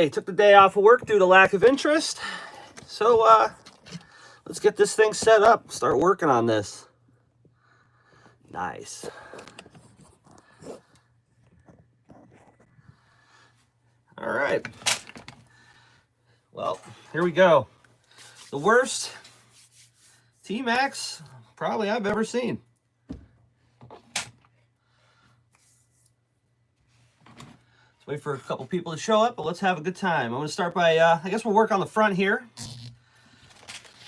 Okay, took the day off of work due to lack of interest. So let's get this thing set up, start working on this. Nice. All right. Well, here we go. The worst tmaxx probably I've ever seen. Wait for a couple people to show up, but let's have a good time. I'm going to start by, I guess we'll work on the front here.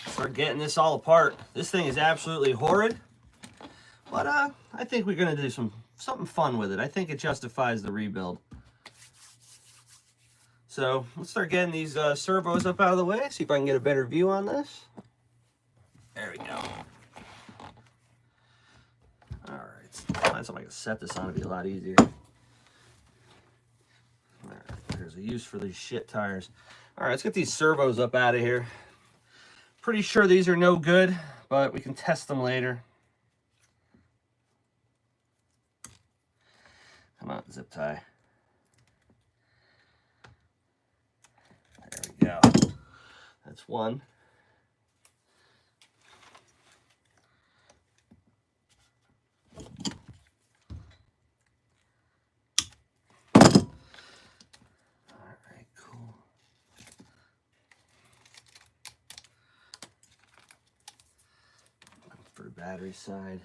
Start getting this all apart. This thing is absolutely horrid, but I think we're going to do something fun with it. I think it justifies the rebuild. So let's start getting these servos up out of the way, see if I can get a better view on this. There we go. All right, find something I can set this on to be a lot easier. All right, there's a use for these shit tires. All right, let's get these servos up out of here. Pretty sure these are no good, but we can test them later. Come on, zip tie. There we go. That's one. For battery side.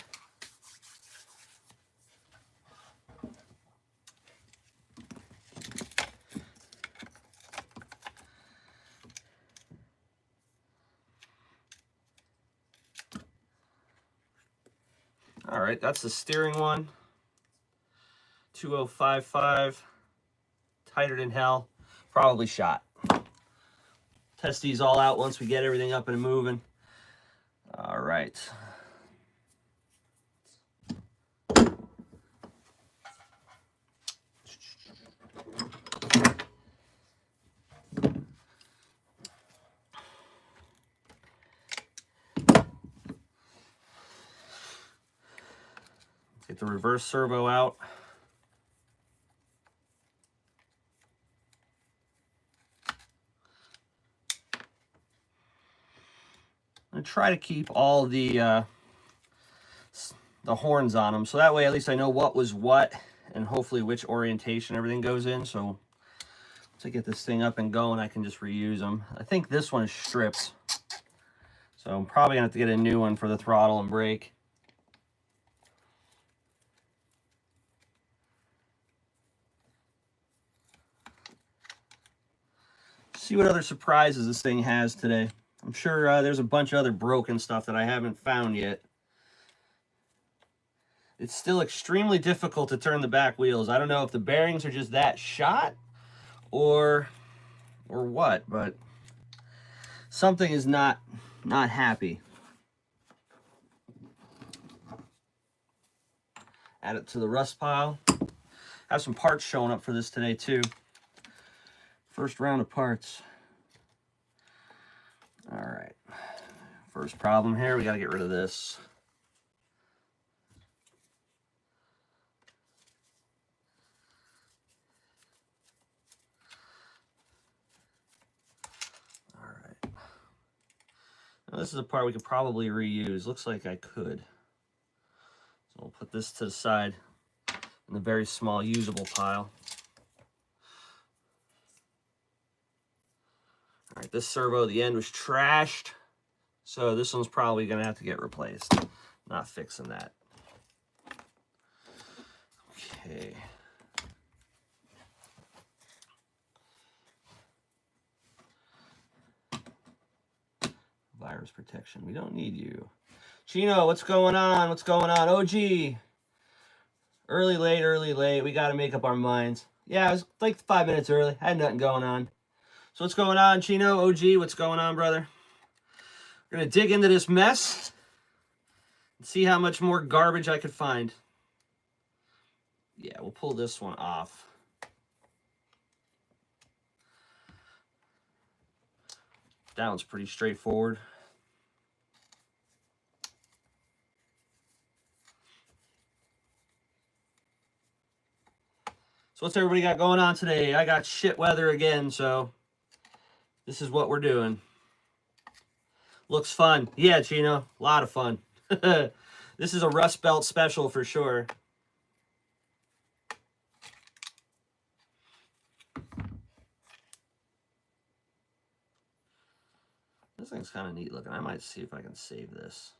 All right, that's the steering one. 2055, tighter than hell, probably shot. Test these all out once we get everything up and moving. All right. Get the reverse servo out. I'm gonna try to keep all the horns on them, so that way at least I know what was what and hopefully which orientation everything goes in. So once I get this thing up and going, I can just reuse them. I think this one is stripped, so I'm probably gonna have to get a new one for the throttle and brake. See what other surprises this thing has today. I'm sure there's a bunch of other broken stuff that I haven't found yet. It's still extremely difficult to turn the back wheels. I don't know if the bearings are just that shot or what, but something is not happy. Add it to the rust pile. Have some parts showing up for this today too. First round of parts. All right. First problem here, we got to get rid of this. All right. Now this is a part we could probably reuse. Looks like I could. So we'll put this to the side in the very small usable pile. All right, this servo, the end was trashed, so this one's probably going to have to get replaced. Not fixing that. Okay. Virus protection. We don't need you. Chino, what's going on? What's going on? OG. Early, late. We got to make up our minds. Yeah, it was like 5 minutes early. I had nothing going on. So what's going on, Chino? OG, what's going on, brother? We're going to dig into this mess and see how much more garbage I could find. Yeah, we'll pull this one off. That one's pretty straightforward. So what's everybody got going on today? I got shit weather again, so this is what we're doing. Looks fun. Yeah, Chino, a lot of fun. This is a Rust Belt special for sure. This thing's kind of neat looking. I might see if I can save this.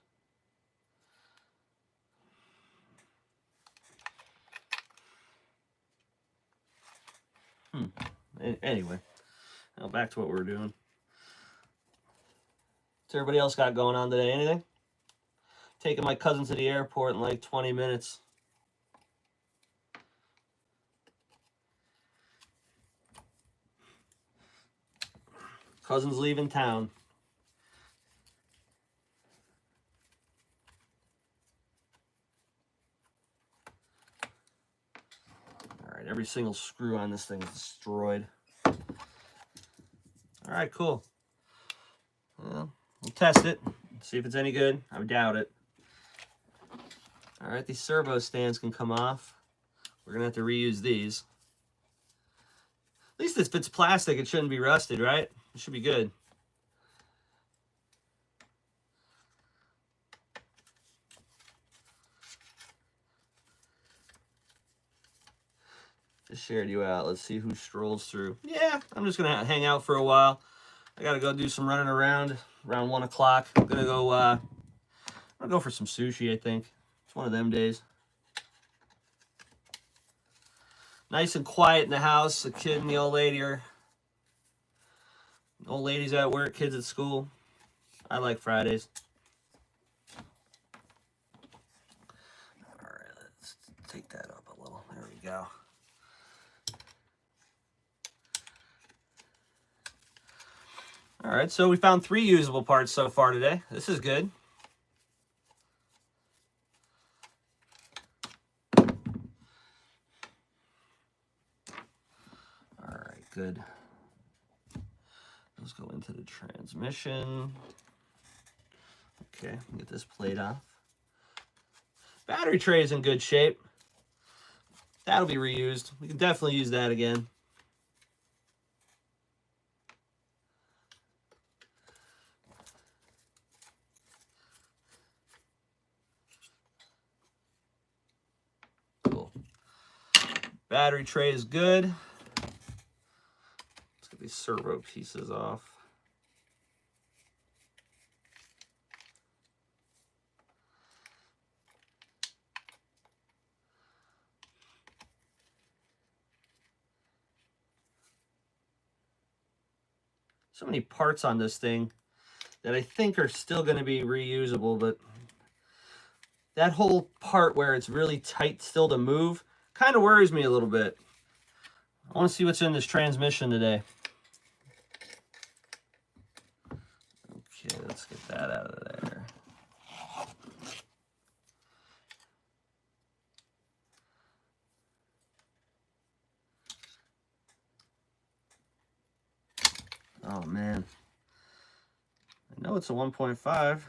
Anyway, now back to what we're doing. What's everybody else got going on today? Anything? Taking my cousin to the airport in like 20 minutes. Cousin's leaving town. All right, every single screw on this thing is destroyed. All right, cool. Well, we'll test it, see if it's any good. I doubt it. All right, these servo stands can come off. We're gonna have to reuse these. At least if it's plastic, it shouldn't be rusted, right? It should be good. Just shared you out. Let's see who strolls through. Yeah, I'm just gonna hang out for a while. I gotta go do some running around 1 o'clock. I'm gonna go for some sushi, I think. It's one of them days. Nice and quiet in the house. The kid and the old lady are... Old lady's at work, kids at school. I like Fridays. All right, let's take that up a little. There we go. All right, so we found 3 usable parts so far today. This is good. All right, good. Let's go into the transmission. Okay, get this plate off. Battery tray is in good shape. That'll be reused. We can definitely use that again. Cool. Battery tray is good. Let's get these servo pieces off. So many parts on this thing that I think are still going to be reusable, but that whole part where it's really tight still to move kind of worries me a little bit. I want to see what's in this transmission today. Okay, let's get that out of there. Oh man, I know it's a 1.5, but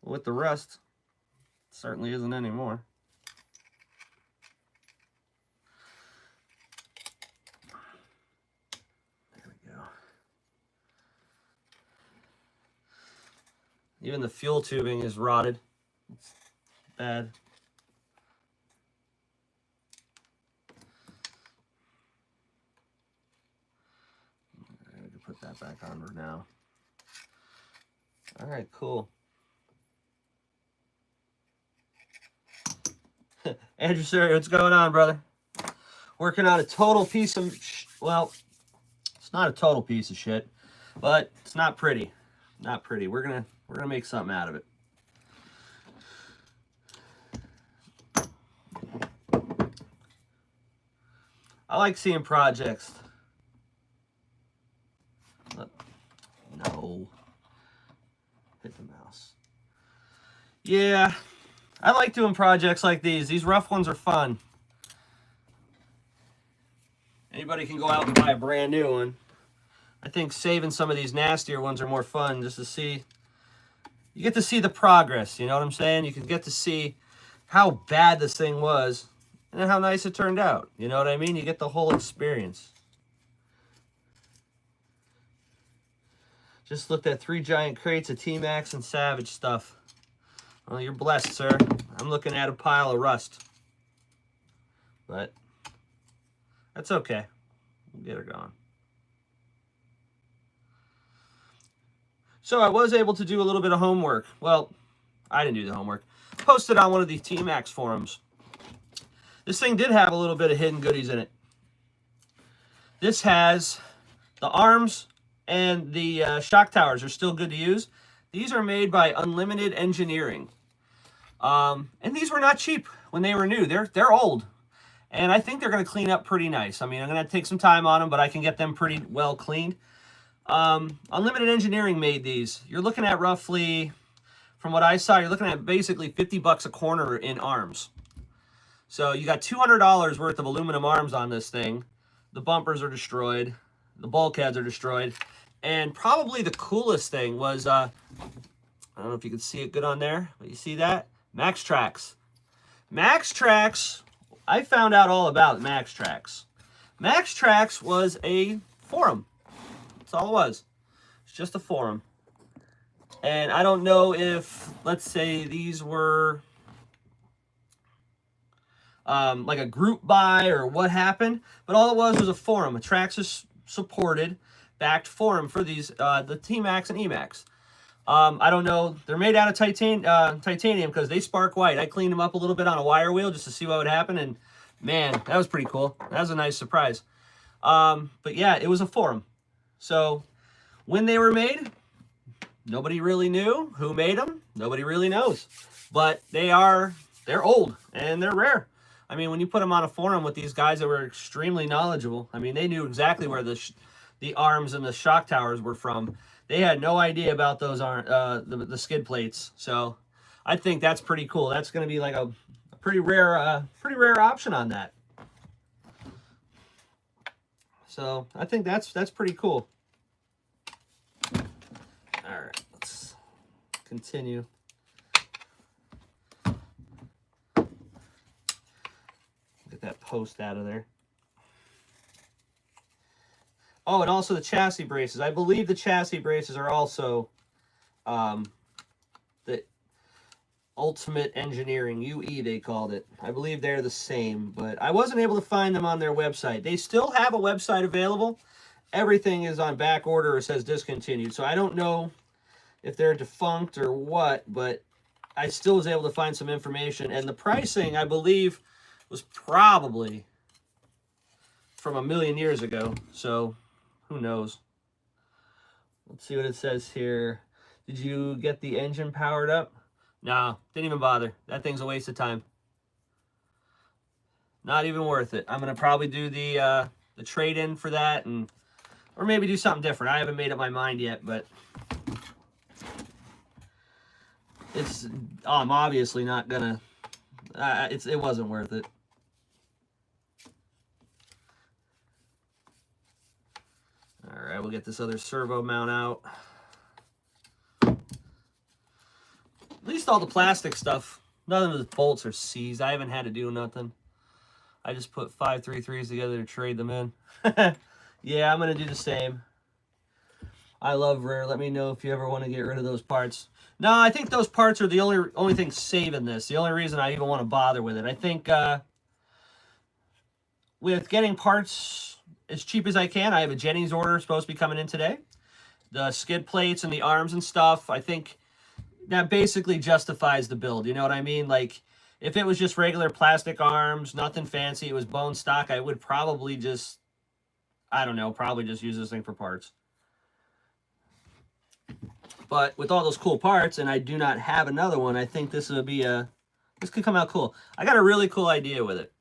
with the rust, it certainly isn't anymore. There we go. Even the fuel tubing is rotted. It's bad. Put that back on for now. All right, cool. Andrew Surrey, what's going on, brother? Working on a total piece of well, it's not a total piece of shit, but it's not pretty. Not pretty. We're gonna make something out of it. I like seeing projects. No. Hit the mouse. Yeah, I like doing projects like these. These rough ones are fun. Anybody can go out and buy a brand new one. I think saving some of these nastier ones are more fun just to see. You get to see the progress, you know what I'm saying? You can get to see how bad this thing was And then how nice it turned out. You know what I mean? You get the whole experience. Just looked at 3 giant crates of tmaxx and Savage stuff. Well, you're blessed, sir. I'm looking at a pile of rust. But that's okay. We'll get her going. So I was able to do a little bit of homework. Well, I didn't do the homework. Posted on one of these tmaxx forums. This thing did have a little bit of hidden goodies in it. This has the arms and the shock towers are still good to use. These are made by Unlimited Engineering. And these were not cheap when they were new. They're old. And I think they're going to clean up pretty nice. I mean, I'm going to take some time on them, but I can get them pretty well cleaned. Unlimited Engineering made these. You're looking at roughly, from what I saw, you're looking at basically $50 a corner in arms. So you got $200 worth of aluminum arms on this thing. The bumpers are destroyed. The bulkheads are destroyed. And probably the coolest thing was, I don't know if you can see it good on there, but you see that? tmaxx. tmaxx, I found out all about tmaxx. tmaxx was a forum. That's all it was. It's just a forum. And I don't know if, let's say, these were like a group buy or what happened, but all it was a forum, a Traxxas supported, backed forum for these, the tmaxx and emaxx. I don't know, they're made out of titanium because they spark white. I cleaned them up a little bit on a wire wheel just to see what would happen, and man, that was pretty cool. That was a nice surprise. But yeah, it was a forum. So when they were made, nobody really knew who made them. Nobody really knows. But they're old and they're rare. I mean, when you put them on a forum with these guys that were extremely knowledgeable, I mean, they knew exactly where the arms and the shock towers were from. They had no idea about those the skid plates. So I think that's pretty cool. That's going to be like a pretty rare option on that. So I think that's pretty cool. All right, let's continue. Get that post out of there. Oh, and also the chassis braces. I believe the chassis braces are also the Ultimate Engineering, UE they called it. I believe they're the same, but I wasn't able to find them on their website. They still have a website available. Everything is on back order or says discontinued. So I don't know if they're defunct or what, but I still was able to find some information. And the pricing, I believe, was probably from 1,000,000 years ago. So who knows? Let's see what it says here. Did you get the engine powered up? No, didn't even bother. That thing's a waste of time. Not even worth it. I'm going to probably do the trade-in for that, or maybe do something different. I haven't made up my mind yet, but I'm obviously not going to, it wasn't worth it. All right, we'll get this other servo mount out. At least all the plastic stuff, none of the bolts are seized. I haven't had to do nothing. I just put 533s together to trade them in. Yeah, I'm going to do the same. I love rare. Let me know if you ever want to get rid of those parts. No, I think those parts are the only thing saving this. The only reason I even want to bother with it. I think with getting parts as cheap as I can, I have a Jennings order supposed to be coming in today. The skid plates and the arms and stuff, I think that basically justifies the build. You know what I mean? Like, if it was just regular plastic arms, nothing fancy, it was bone stock, I would probably just, I don't know, probably just use this thing for parts. But with all those cool parts, and I do not have another one, I think this would be this could come out cool. I got a really cool idea with it.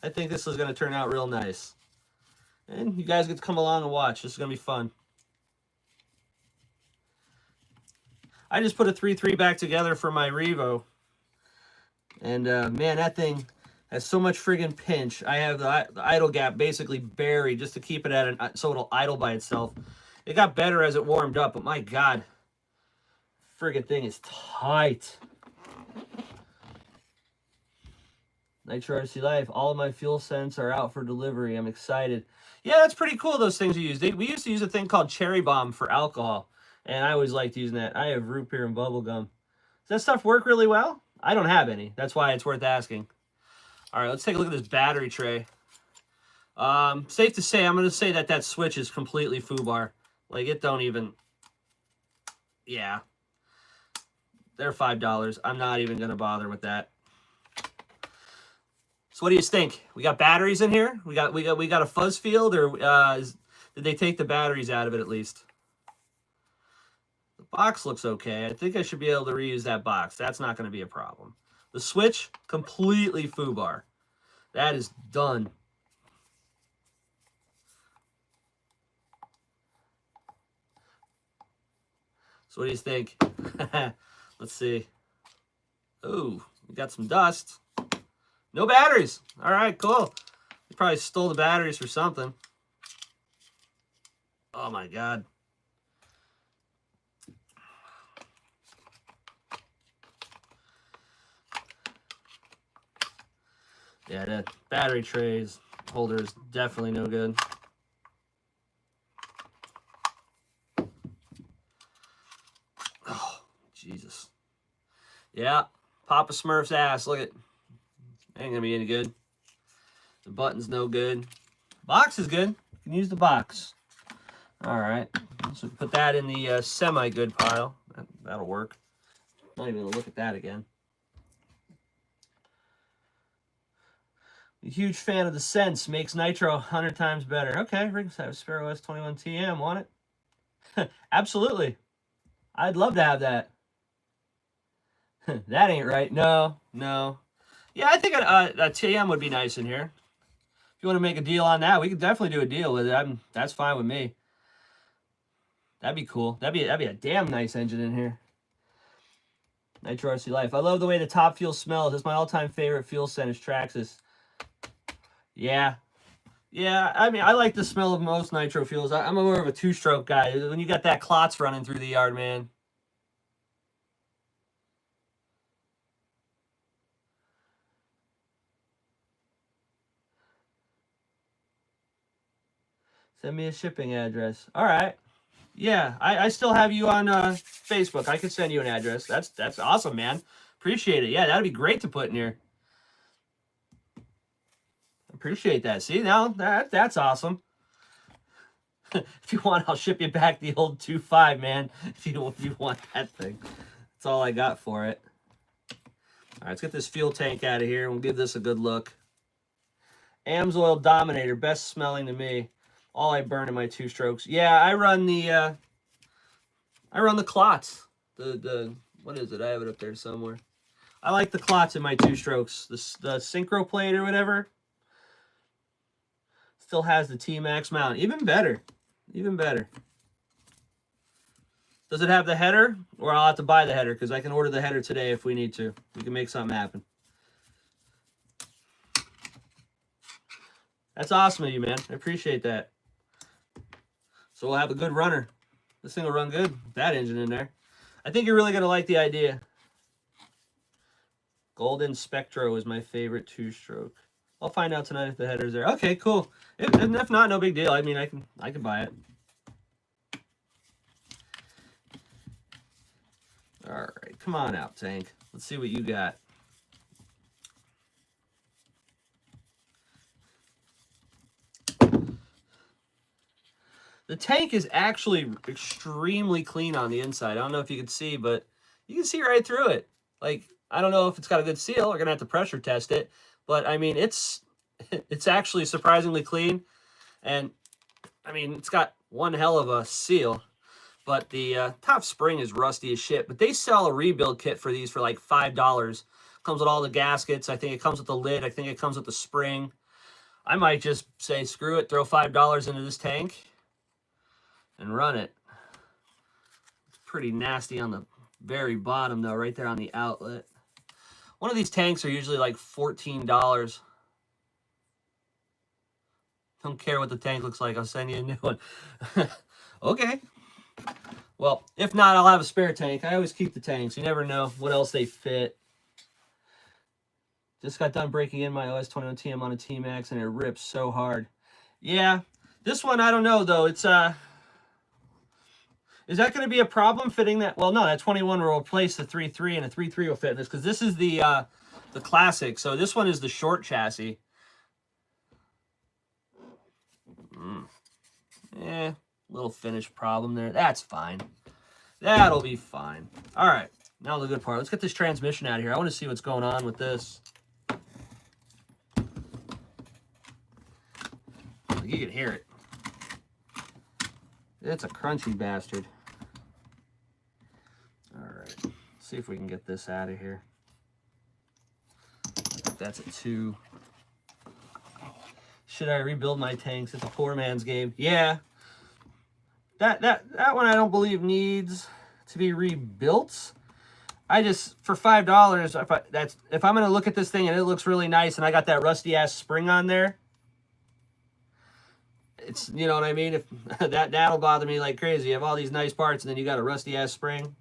I think this is going to turn out real nice. And you guys get to come along and watch. This is going to be fun. I just put a 3.3 back together for my Revo. And man, that thing has so much friggin' pinch. I have the idle gap basically buried just to keep it at so it'll idle by itself. It got better as it warmed up, but my God, friggin' thing is tight. Nitro RC Life. All of my fuel scents are out for delivery. I'm excited. Yeah, that's pretty cool, those things you use. We used to use a thing called Cherry Bomb for alcohol, and I always liked using that. I have root beer and bubble gum. Does that stuff work really well? I don't have any. That's why it's worth asking. All right, let's take a look at this battery tray. Safe to say, I'm going to say that switch is completely foobar. Like, it don't even... Yeah. They're $5. I'm not even going to bother with that. So what do you think? We got batteries in here? We got a fuzz field, or did they take the batteries out of it at least? The box looks okay. I think I should be able to reuse that box. That's not going to be a problem. The switch, completely foobar. That is done. So what do you think? Let's see. Oh, we got some dust. No batteries. All right, cool. You probably stole the batteries for something. Oh my God. Yeah, that battery trays holder is definitely no good. Oh, Jesus. Yeah, Papa Smurf's ass. Look at, ain't gonna be any good. The button's no good. Box is good. You can use the box. All right, so put that in the semi-good pile. That'll work. Not even gonna look at that again. A huge fan of the scents. Makes Nitro 100 times better. Okay, Ringside Sparrow S21 TM. Want it? Absolutely. I'd love to have that. That ain't right. No. Yeah, I think a TM would be nice in here. If you want to make a deal on that, we could definitely do a deal with it. That's fine with me. That'd be cool. That'd be a damn nice engine in here. Nitro RC Life. I love the way the top fuel smells. It's my all-time favorite fuel scent is Traxxas. Yeah. I mean, I like the smell of most nitro fuels. I'm more of a two-stroke guy. When you got that clots running through the yard, man. Send me a shipping address. All right. Yeah, I still have you on Facebook. I could send you an address. That's awesome, man. Appreciate it. Yeah, that'd be great to put in here. Appreciate that. See, now that's awesome. If you want, I'll ship you back the old 2.5, man. If you want that thing. That's all I got for it. All right, let's get this fuel tank out of here and we'll give this a good look. Amsoil Dominator, best smelling to me. All I burn in my two strokes. Yeah, I run the clots. The what is it? I have it up there somewhere. I like the clots in my two strokes. The synchro plate or whatever. Still has the tmaxx mount. Even better. Even better. Does it have the header? Or I'll have to buy the header because I can order the header today if we need to. We can make something happen. That's awesome of you, man. I appreciate that. So we'll have a good runner. This thing will run good with that engine in there. I think you're really going to like the idea. Golden Spectro is my favorite two-stroke. I'll find out tonight if the header's there. Okay, cool. If not, no big deal. I mean, I can buy it. All right, come on out, Tank. Let's see what you got. The tank is actually extremely clean on the inside. I don't know if you can see, but you can see right through it. Like, I don't know if it's got a good seal. We're gonna have to pressure test it. But I mean, it's actually surprisingly clean. And I mean, it's got one hell of a seal. But the top spring is rusty as shit. But they sell a rebuild kit for these for like $5. Comes with all the gaskets. I think it comes with the lid. I think it comes with the spring. I might just say, screw it, throw $5 into this tank and run it. It's pretty nasty on the very bottom, though, right there on the outlet. One of these tanks are usually like $14. Don't care what the tank looks like. I'll send you a new one. Okay. Well, if not, I'll have a spare tank. I always keep the tanks. You never know what else they fit. Just got done breaking in my OS 21 TM on a tmaxx, and it rips so hard. Yeah, this one I don't know though. It's is that going to be a problem fitting that? Well, no, that 21 will replace the 3.3, and a 3.3 will fit in this because this is the classic. So this one is the short chassis. Little finish problem there. That's fine. That'll be fine. All right, now the good part. Let's get this transmission out of here. I want to see what's going on with this. You can hear it. It's a crunchy bastard. All right, let's see if we can get this out of here. That's a 2. Should I rebuild my tanks? It's a poor man's game. Yeah. That one I don't believe needs to be rebuilt. I just, for $5, if I'm gonna look at this thing and it looks really nice and I got that rusty ass spring on there, it's, you know what I mean? If that'll bother me like crazy. You have all these nice parts and then you got a rusty ass spring.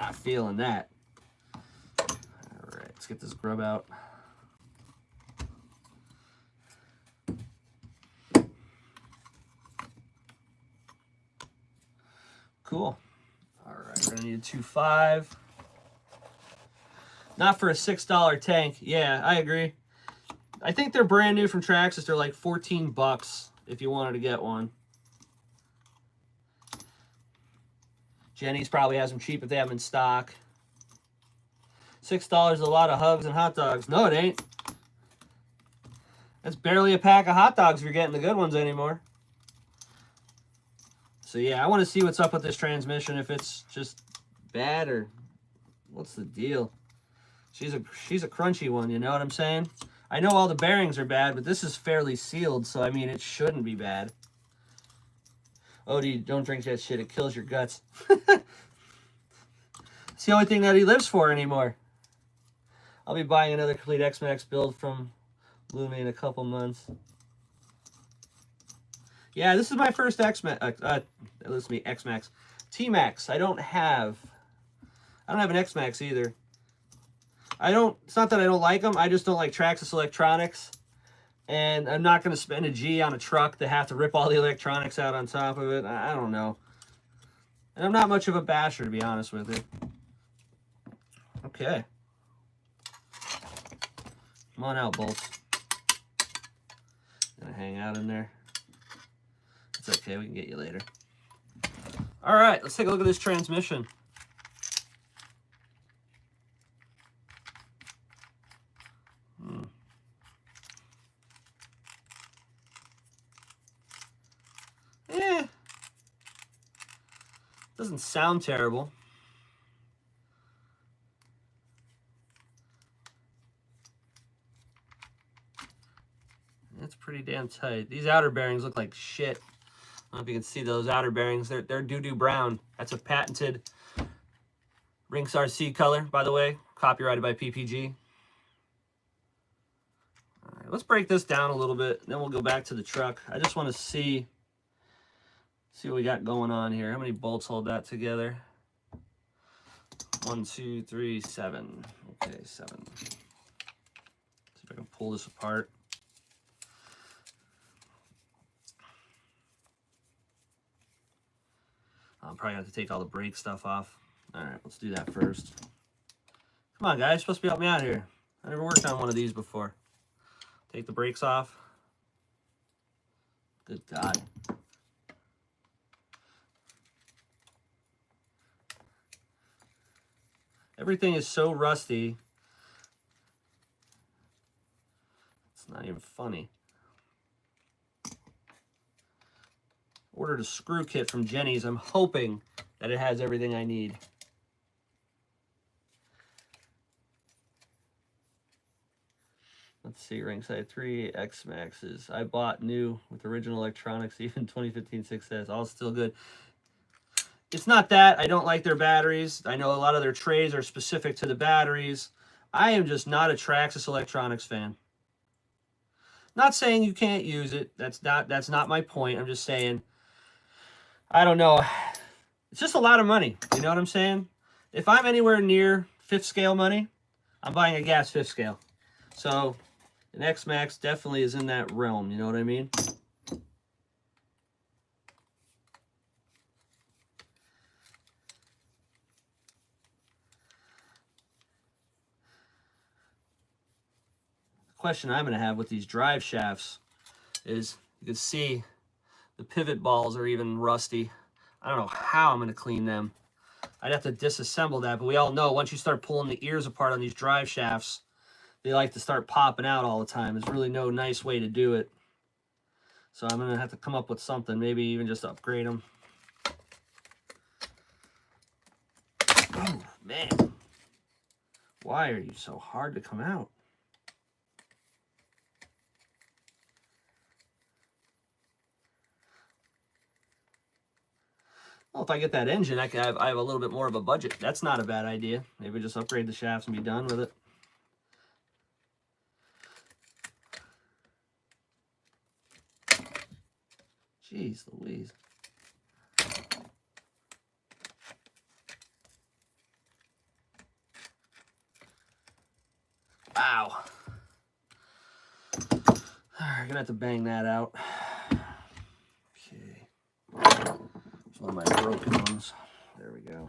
Not feeling that. All right, let's get this grub out. Cool. All right, we're gonna need a 2.5. Not for a $6 tank. Yeah, I agree. I think they're brand new from Traxxas. They're like 14 bucks if you wanted to get one. Jenny's probably has them cheap if they have them in stock. $6 is a lot of hugs and hot dogs. No, it ain't. That's barely a pack of hot dogs if you're getting the good ones anymore. So yeah, I want to see what's up with this transmission, if it's just bad or what's the deal. She's a crunchy one, you know what I'm saying? I know all the bearings are bad, but this is fairly sealed, so I mean it shouldn't be bad. Odie, don't drink that shit, it kills your guts. It's the only thing that he lives for anymore. I'll be buying another complete X-Max build from Lumi in a couple months. Yeah, this is my first X-Max. X-Max. T-Max. I don't have an X-Max either. It's not that I don't like them. I just don't like Traxxas electronics. And I'm not going to spend a G on a truck to have to rip all the electronics out on top of it. I don't know. And I'm not much of a basher, to be honest with you. Okay. Come on out, bolts. Gonna hang out in there. It's okay, we can get you later. All right, let's take a look at this transmission. Doesn't sound terrible. That's pretty damn tight. These outer bearings look like shit. I don't know if you can see those outer bearings. They're doo-doo brown. That's a patented Rinks RC color, by the way. Copyrighted by PPG. All right, let's break this down a little bit. Then we'll go back to the truck. I just want to see what we got going on here. How many bolts hold that together? 1, 2, 3, 7. Okay, 7. See if I can pull this apart. I'm probably going to have to take all the brake stuff off. All right, let's do that first. Come on, guys. You're supposed to be helping me out here. I never worked on one of these before. Take the brakes off. Good God. Everything is so rusty. It's not even funny. Ordered a screw kit from Jenny's. I'm hoping that it has everything I need. Let's see, ringside 3 X-Maxes. I bought new with original electronics, even 2015 6S. All still good. It's not that. I don't like their batteries. I know a lot of their trays are specific to the batteries. I am just not a Traxxas electronics fan. Not saying you can't use it. That's not my point. I'm just saying, I don't know. It's just a lot of money. You know what I'm saying? If I'm anywhere near fifth scale money, I'm buying a gas fifth scale. So an tmaxx definitely is in that realm, you know what I mean? The question I'm going to have with these drive shafts is, you can see the pivot balls are even rusty. I don't know how I'm going to clean them. I'd have to disassemble that, but we all know once you start pulling the ears apart on these drive shafts, they like to start popping out all the time. There's really no nice way to do it. So I'm going to have to come up with something, maybe even just upgrade them. Oh, man. Why are you so hard to come out? Well, if I get that engine, I have a little bit more of a budget. That's not a bad idea. Maybe just upgrade the shafts and be done with it. Jeez Louise. Wow. I'm gonna have to bang that out. Okay. It's one of my broken ones. There we go.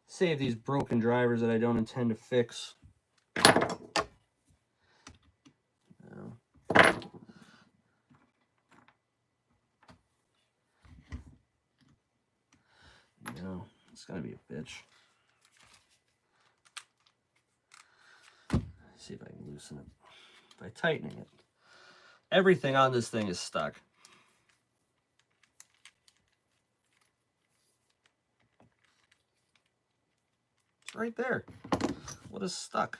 Save these broken drivers that I don't intend to fix. No. No, it's gonna be a bitch. Let's see if I can loosen it by tightening it. Everything on this thing is stuck. It's right there. What is stuck?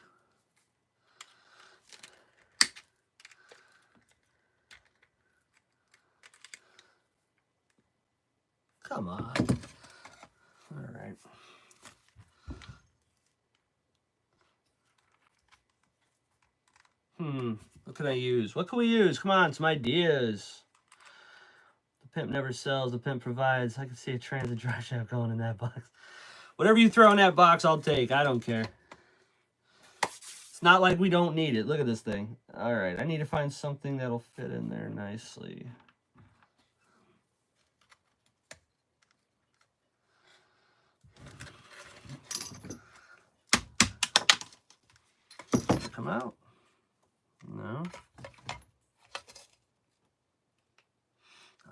Come on. All right. What can I use? What can we use? Come on, some ideas. The pimp never sells, the pimp provides. I can see a transit drive shaft going in that box. Whatever you throw in that box, I'll take. I don't care. It's not like we don't need it. Look at this thing. All right, I need to find something that'll fit in there nicely. Come out. No.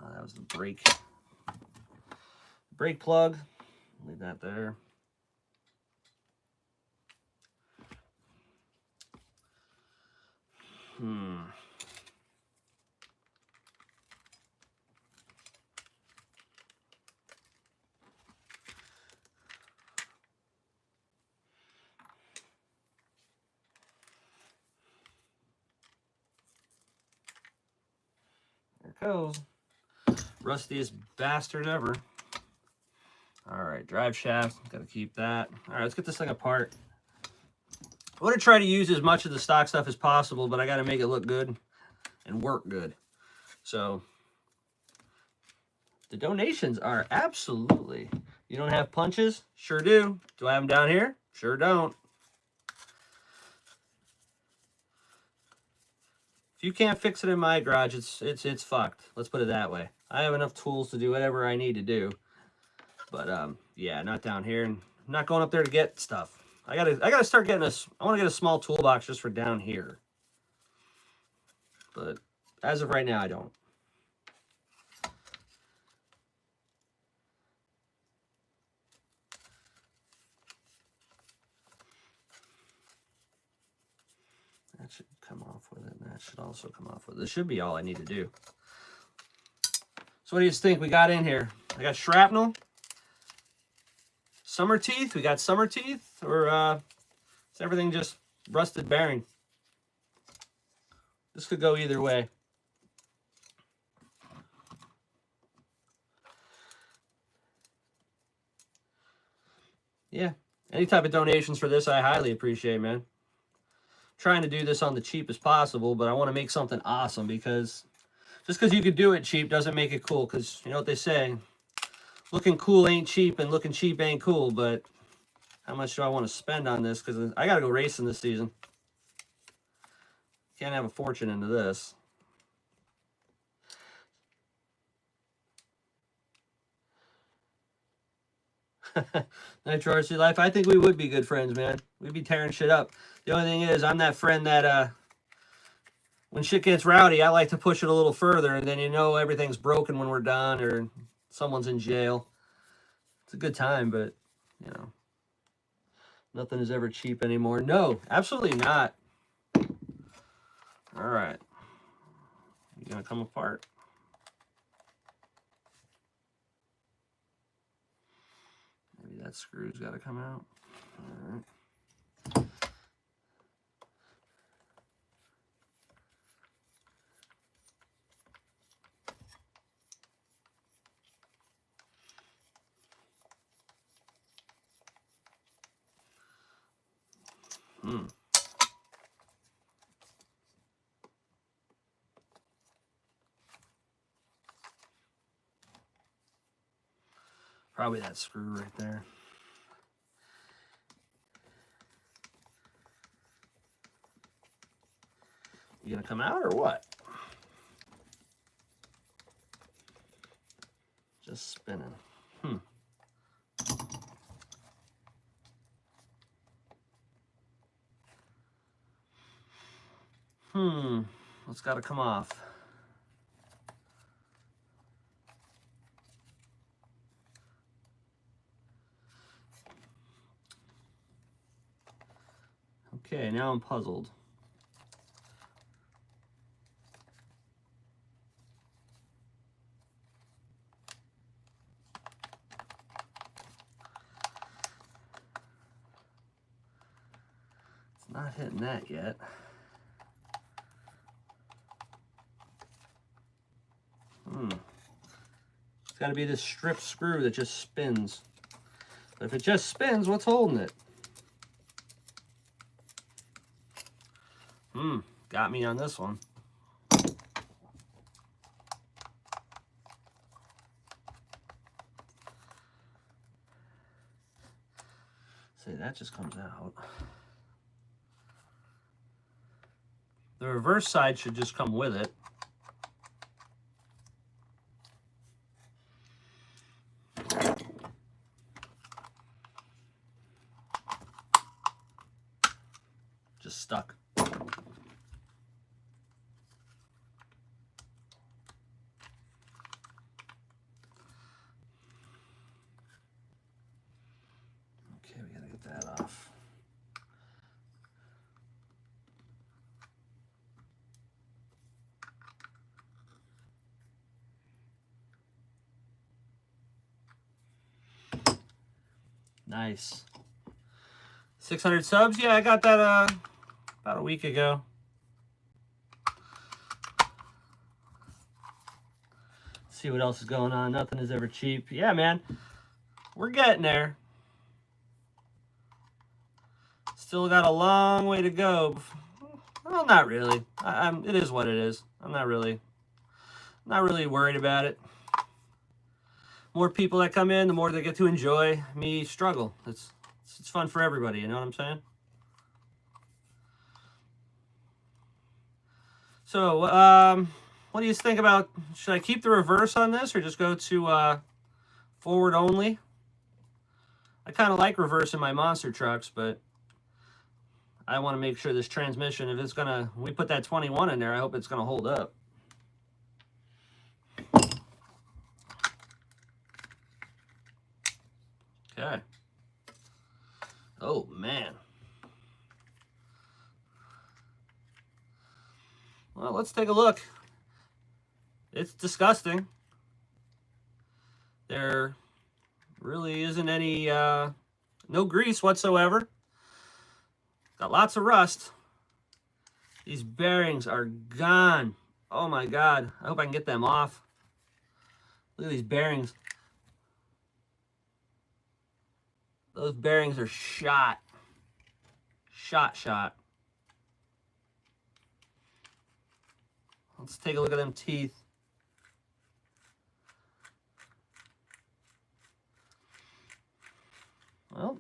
Oh, that was the brake. Brake plug. Leave that there. There it goes. Rustiest bastard ever. All right, drive shaft. Got to keep that. All right, let's get this thing apart. I want to try to use as much of the stock stuff as possible, but I got to make it look good and work good. So the donations are absolutely. You don't have punches? Sure do. Do I have them down here? Sure don't. If you can't fix it in my garage, it's fucked. Let's put it that way. I have enough tools to do whatever I need to do. But yeah, not down here, and I'm not going up there to get stuff. I gotta start getting I want to get a small toolbox just for down here. But as of right now, I don't. That should come off with it, and that should also come off with it. This should be all I need to do. So what do you think we got in here? I got shrapnel. Summer teeth? We got summer teeth? Or is everything just rusted bearing? This could go either way. Yeah. Any type of donations for this, I highly appreciate, man. Trying to do this on the cheapest possible, but I want to make something awesome, because just because you could do it cheap doesn't make it cool, because you know what they say, looking cool ain't cheap and looking cheap ain't cool. But how much do I want to spend on this? Because I got to go racing this season. Can't have a fortune into this. Nitro RC Life. I think we would be good friends, man. We'd be tearing shit up. The only thing is, I'm that friend that when shit gets rowdy, I like to push it a little further, and then you know everything's broken when we're done or someone's in jail. It's a good time, but, you know, nothing is ever cheap anymore. No, absolutely not. All right. You gonna come apart? Maybe that screw's got to come out. All right. Probably that screw right there. You gonna come out or what? Just spinning. It's got to come off. Okay, now I'm puzzled. It's not hitting that yet. It's got to be this strip screw that just spins. But if it just spins, what's holding it? Got me on this one. See, that just comes out. The reverse side should just come with it. Just stuck. Okay, we gotta get that off. Nice. 600 subs? Yeah, I got that about a week ago. See what else is going on. Nothing is ever cheap. Yeah, man. We're getting there. Still got a long way to go. Well, not really. It is what it is. I'm not really worried about it. More people that come in, the more they get to enjoy me struggle. It's fun for everybody, you know what I'm saying? So, what do you think about, should I keep the reverse on this or just go to forward only? I kind of like reverse in my monster trucks, but I want to make sure this transmission, if it's gonna, we put that 21 in there, I hope it's gonna hold up. Okay. Oh, man. Well, let's take a look. It's disgusting. There really isn't any, no grease whatsoever. Got lots of rust. These bearings are gone. Oh my God. I hope I can get them off. Look at these bearings. Those bearings are shot. Shot. Let's take a look at them teeth. Well,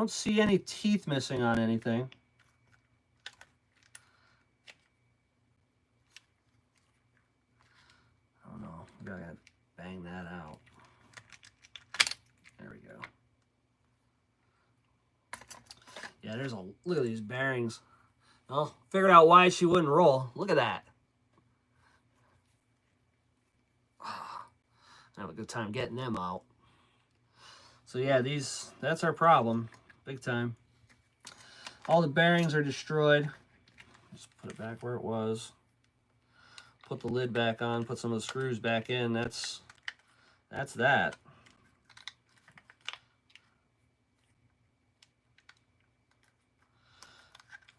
don't see any teeth missing on anything. Oh no, we gotta bang that out. There we go. Yeah, there's a look at these bearings. Well, figured out why she wouldn't roll. Look at that. I have a good time getting them out. So yeah, that's our problem. Big time. All the bearings are destroyed. Just put it back where it was. Put the lid back on, put some of the screws back in. That's that.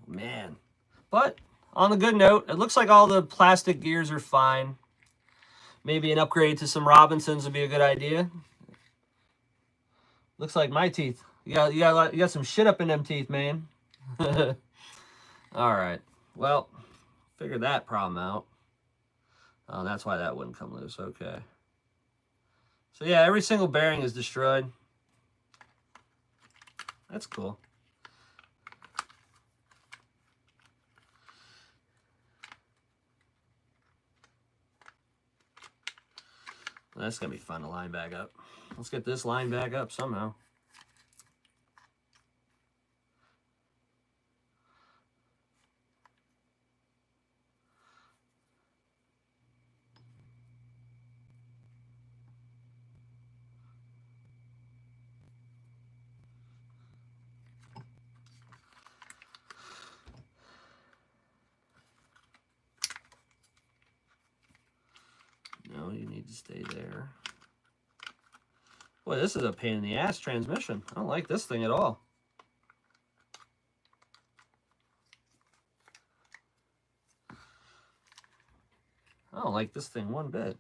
Man. But on a good note, it looks like all the plastic gears are fine. Maybe an upgrade to some Robinsons would be a good idea. Looks like my teeth. You got some shit up in them teeth, man. All right. Well, figured that problem out. Oh, that's why that wouldn't come loose. Okay. So yeah, every single bearing is destroyed. That's cool. Well, that's gonna be fun to line back up. Let's get this line back up somehow. No, you need to stay there. Boy, this is a pain in the ass transmission. I don't like this thing at all. I don't like this thing one bit.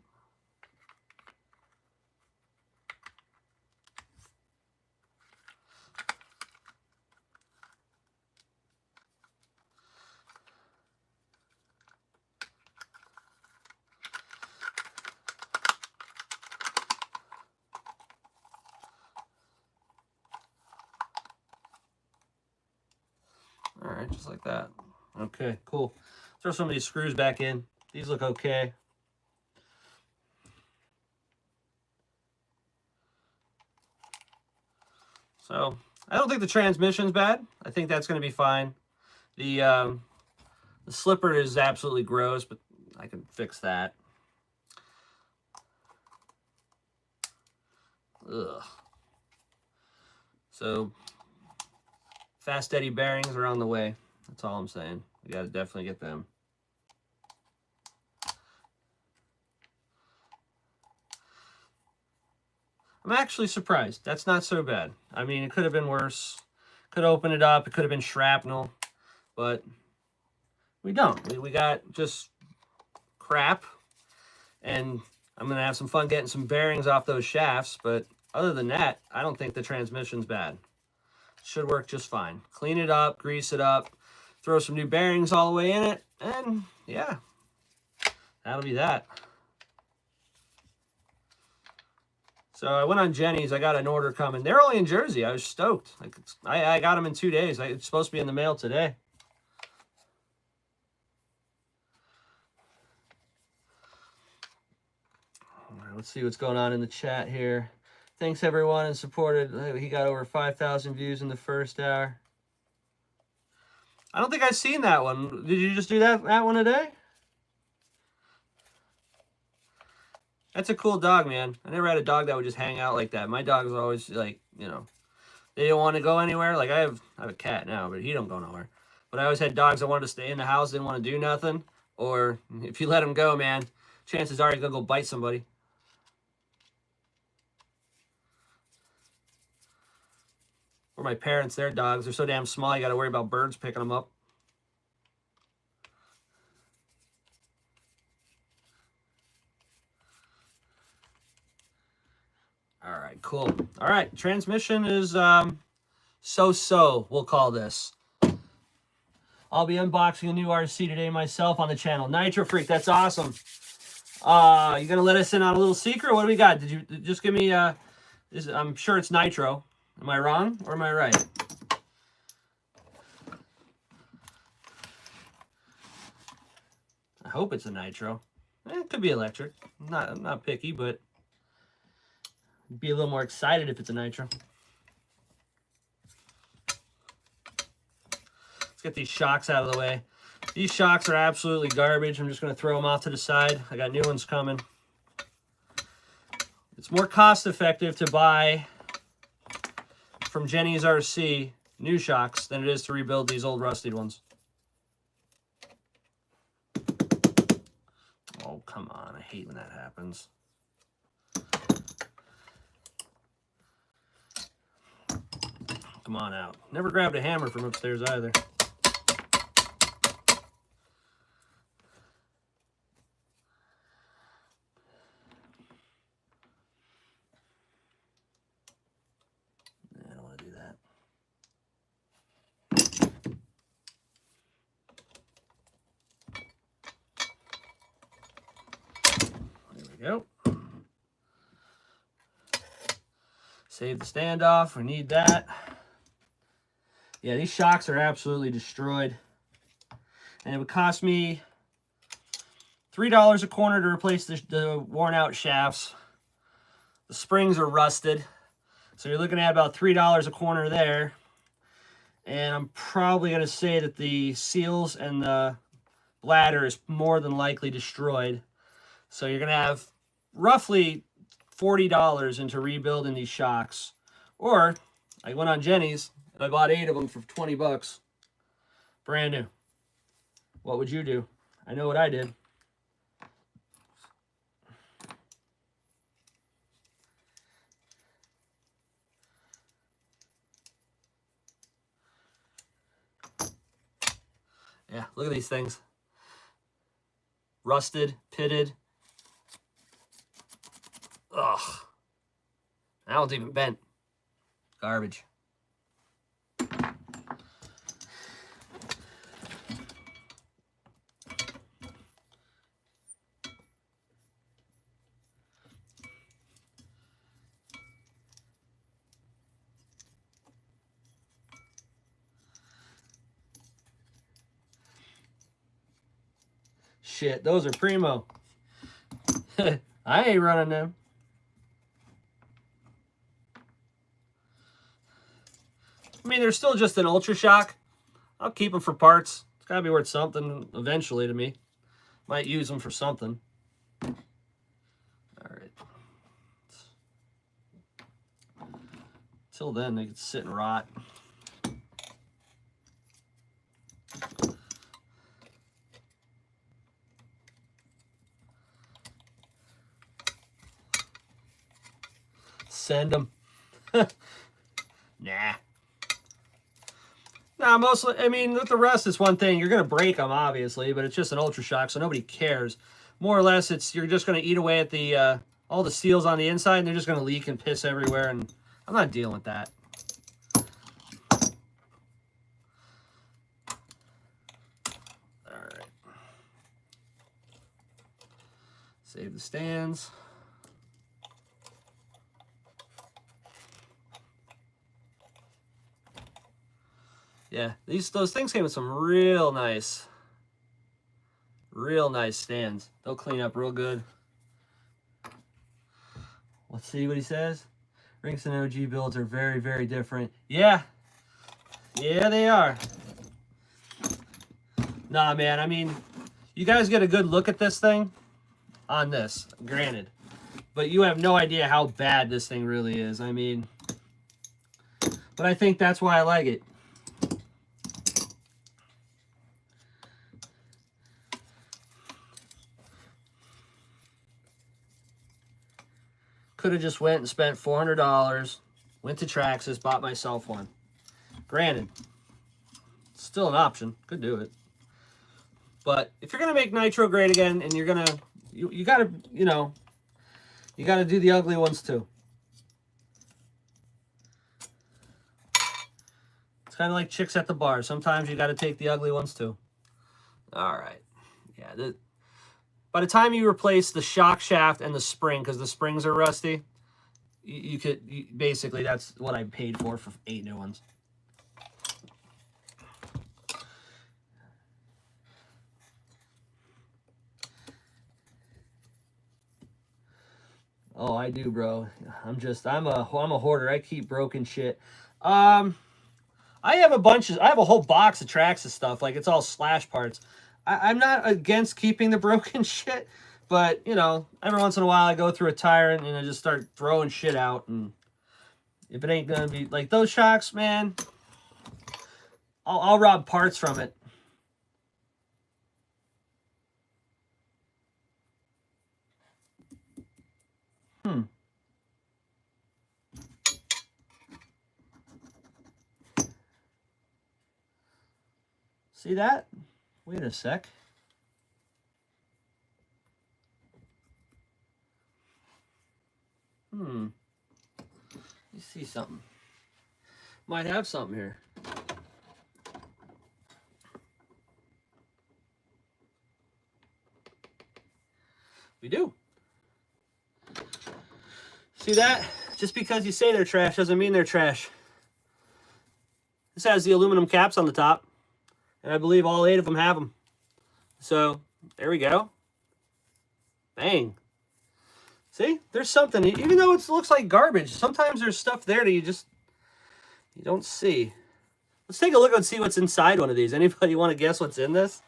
All right, just like that. Okay, cool. Throw some of these screws back in. These look okay. So, I don't think the transmission's bad. I think that's going to be fine. The slipper is absolutely gross, but I can fix that. Ugh. So, fast, steady bearings are on the way. That's all I'm saying. We got to definitely get them. I'm actually surprised. That's not so bad. I mean, it could have been worse. Could open it up. It could have been shrapnel. But we don't. We got just crap. And I'm going to have some fun getting some bearings off those shafts. But other than that, I don't think the transmission's bad. Should work just fine. Clean it up, grease it up, throw some new bearings all the way in it, and yeah, that'll be that. So I went on Jenny's. I got an order coming. They're only in Jersey. I was stoked. Like I got them in 2 days. It's supposed to be in the mail today. All right, let's see what's going on in the chat here. Thanks everyone and supported. He got over 5,000 views in the first hour. I don't think I've seen that one. Did you just do that one today? That's a cool dog, man. I never had a dog that would just hang out like that. My dogs are always like, you know, they don't want to go anywhere. Like I have a cat now, but he don't go nowhere. But I always had dogs that wanted to stay in the house, didn't want to do nothing. Or if you let them go, man, chances are he's gonna go bite somebody. Or my parents, their dogs, they're so damn small, you got to worry about birds picking them up. All right, cool. All right, transmission is so-so, we'll call this. I'll be unboxing a new RC today myself on the channel. Nitro Freak, that's awesome. You gonna let us in on a little secret? What do we got? Did you just give me I'm sure it's Nitro. Am I wrong or am I right? hope it's a nitro. It could be electric. I'm not picky, but be a little more excited if it's a nitro. Let's get these shocks out of the way. These shocks are absolutely garbage. I'm just going to throw them off to the side. I got new ones coming. It's more cost effective to buy from Jenny's RC new shocks than it is to rebuild these old rusted ones. Oh, come on. I hate when that happens. Come on out. Never grabbed a hammer from upstairs either. I don't want to do that. There we go. Save the standoff. We need that. Yeah, these shocks are absolutely destroyed. And it would cost me $3 a corner to replace the worn out shafts. The springs are rusted. So you're looking at about $3 a corner there. And I'm probably going to say that the seals and the bladder is more than likely destroyed. So you're going to have roughly $40 into rebuilding these shocks. Or I went on Jenny's and I bought 8 of them for 20 bucks. Brand new. What would you do? I know what I did. Yeah, look at these things. Rusted, pitted. Ugh. That one's even bent. Garbage. Shit, those are primo. I ain't running them. I mean, they're still just an Ultra Shock. I'll keep them for parts. It's got to be worth something eventually to me. Might use them for something. All right. Till then, they can sit and rot. Send them. Nah. Nah, mostly, I mean, with the rust, it's one thing. You're going to break them, obviously, but it's just an Ultra Shock, so nobody cares. More or less, you're just going to eat away at the all the seals on the inside, and they're just going to leak and piss everywhere, and I'm not dealing with that. All right. Save the stands. Yeah, those things came with some real nice stands. They'll clean up real good. Let's see what he says. Rinks and OG builds are very, very different. Yeah. Yeah, they are. Nah, man, I mean, you guys get a good look at this thing on this, granted. But you have no idea how bad this thing really is. I mean, but I think that's why I like it. Could have just went and spent $400, went to Traxxas, bought myself one. Granted, still an option. Could do it. But if you're gonna make nitro great again, and you're gonna, you gotta, you know, you gotta do the ugly ones too. It's kind of like chicks at the bar. Sometimes you gotta take the ugly ones too. All right. Yeah. By the time you replace the shock shaft and the spring, because the springs are rusty, basically that's what I paid for 8 new ones. Oh, I do, bro. I'm a hoarder. I keep broken shit. I have a whole box of Traxxas stuff. Like, it's all slash parts. I'm not against keeping the broken shit, but, you know, every once in a while I go through a tire and I just start throwing shit out. And if it ain't gonna be like those shocks, man, I'll rob parts from it. See that? Wait a sec. You see something. Might have something here. We do. See that? Just because you say they're trash doesn't mean they're trash. This has the aluminum caps on the top, and I believe all 8 of them have them. So, there we go. Bang. See? There's something. Even though it looks like garbage, sometimes there's stuff there that you don't see. Let's take a look and see what's inside one of these. Anybody want to guess what's in this?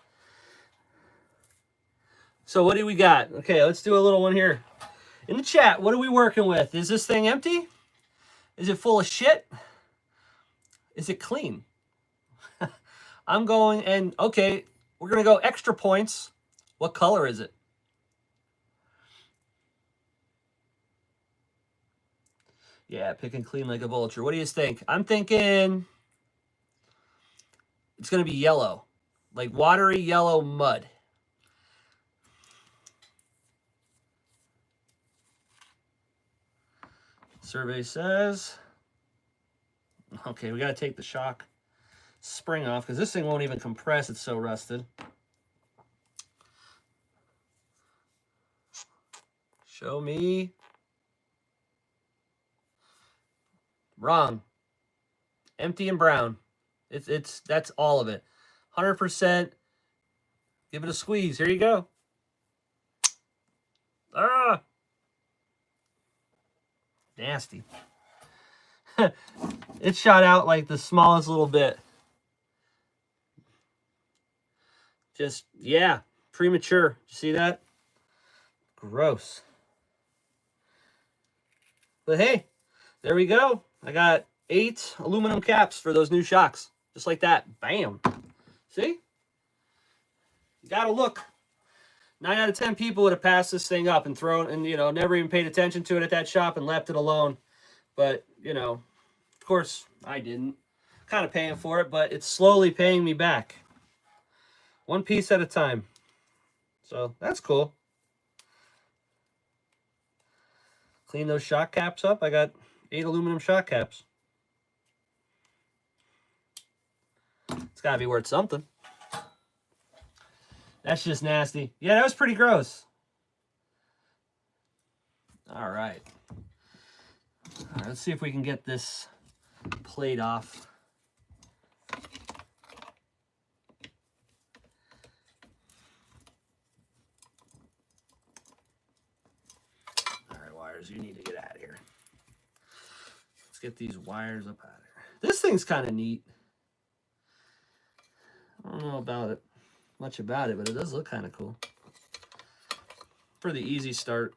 So what do we got? Okay, let's do a little one here. In the chat, what are we working with? Is this thing empty? Is it full of shit? Is it clean? I'm going and, okay, we're going to go extra points. What color is it? Yeah, pick and clean like a vulture. What do you think? I'm thinking it's going to be yellow. Like watery yellow mud. Survey says... Okay, we got to take the shock spring off because this thing won't even compress. It's so rusted. Show me. Wrong. Empty and brown. That's all of it. 100%. Give it a squeeze. Here you go. Ah. Nasty. It shot out like the smallest little bit. Just, yeah, premature. You see that? Gross. But hey, there we go. I got 8 aluminum caps for those new shocks. Just like that. Bam. See? You gotta look. 9 out of 10 people would have passed this thing up and thrown, and, you know, never even paid attention to it at that shop and left it alone. But, you know, of course, I didn't. Kind of paying for it, but it's slowly paying me back. One piece at a time. So, that's cool. Clean those shock caps up. I got 8 aluminum shock caps. It's got to be worth something. That's just nasty. Yeah, that was pretty gross. All right. All right, let's see if we can get this plate off. All right, wires, you need to get out of here. Let's get these wires up out of here. This thing's kind of neat. I don't know about it, much about it, but it does look kind of cool. For the easy start.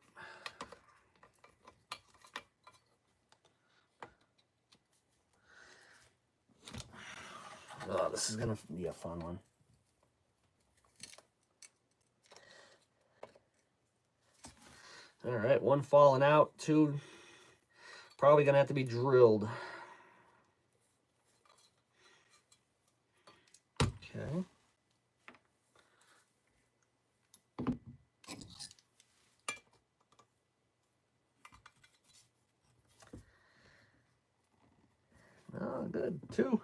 Oh, this is going to be a fun one. All right, 1 falling out, 2 probably going to have to be drilled. Okay. Oh, good. 2.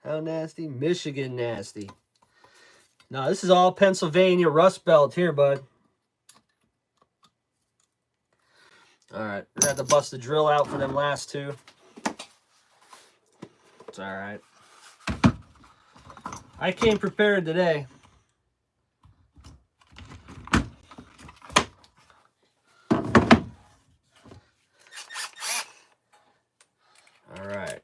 How nasty? Michigan nasty. No, this is all Pennsylvania Rust Belt here, bud. All right, we're going to have to bust the drill out for them last 2. It's all right. I came prepared today. All right.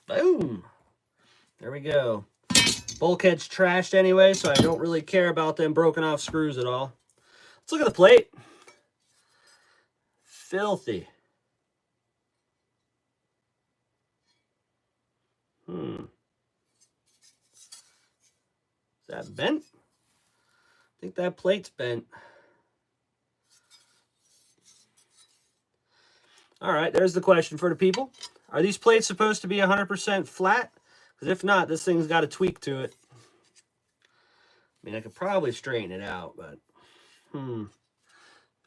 Boom. There we go. Bulkhead's trashed anyway, so I don't really care about them broken off screws at all. Let's look at the plate. Filthy. Is that bent? I think that plate's bent. All right, there's the question for the people. Are these plates supposed to be 100% flat? Because if not, this thing's got a tweak to it. I mean, I could probably straighten it out, but I don't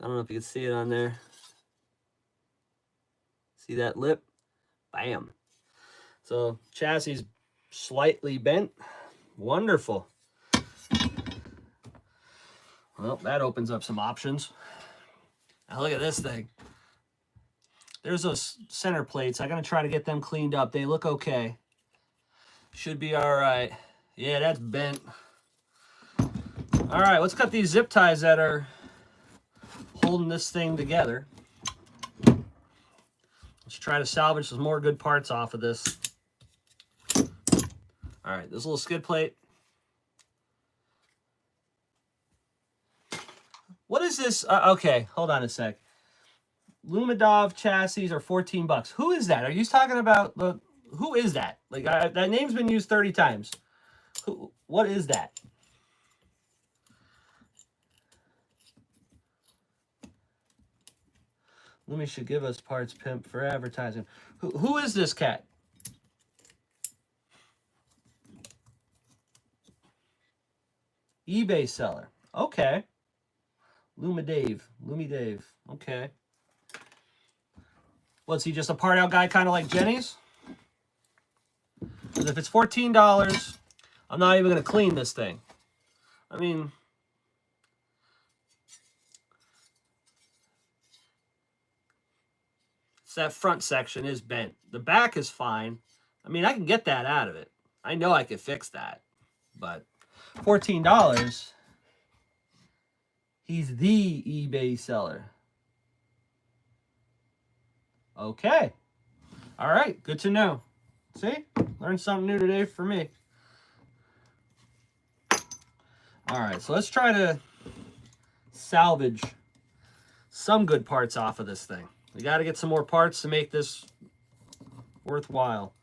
know if you can see it on there. See that lip? Bam. So chassis is slightly bent. Wonderful. Well, that opens up some options. Now look at this thing. There's those center plates. I'm going to try to get them cleaned up. They look okay. Should be all right. Yeah, that's bent. All right, let's cut these zip ties that are holding this thing together. Let's try to salvage some more good parts off of this. All right, this little skid plate. What is this? Okay, hold on a sec. Lumadov chassis are 14 bucks. Who is that? Are you talking about the... Who is that? Like, that name's been used 30 times. What is that? Lumi should give us parts, pimp, for advertising. Who is this cat? eBay seller. Okay. Lumi Dave. Okay. Was he just a part out guy, kind of like Jenny's? Because if it's $14, I'm not even going to clean this thing. I mean, that front section is bent. The back is fine. I mean, I can get that out of it. I know I could fix that. But $14, he's the eBay seller. Okay. All right. Good to know. See? Learned something new today for me. All right. So let's try to salvage some good parts off of this thing. We got to get some more parts to make this worthwhile.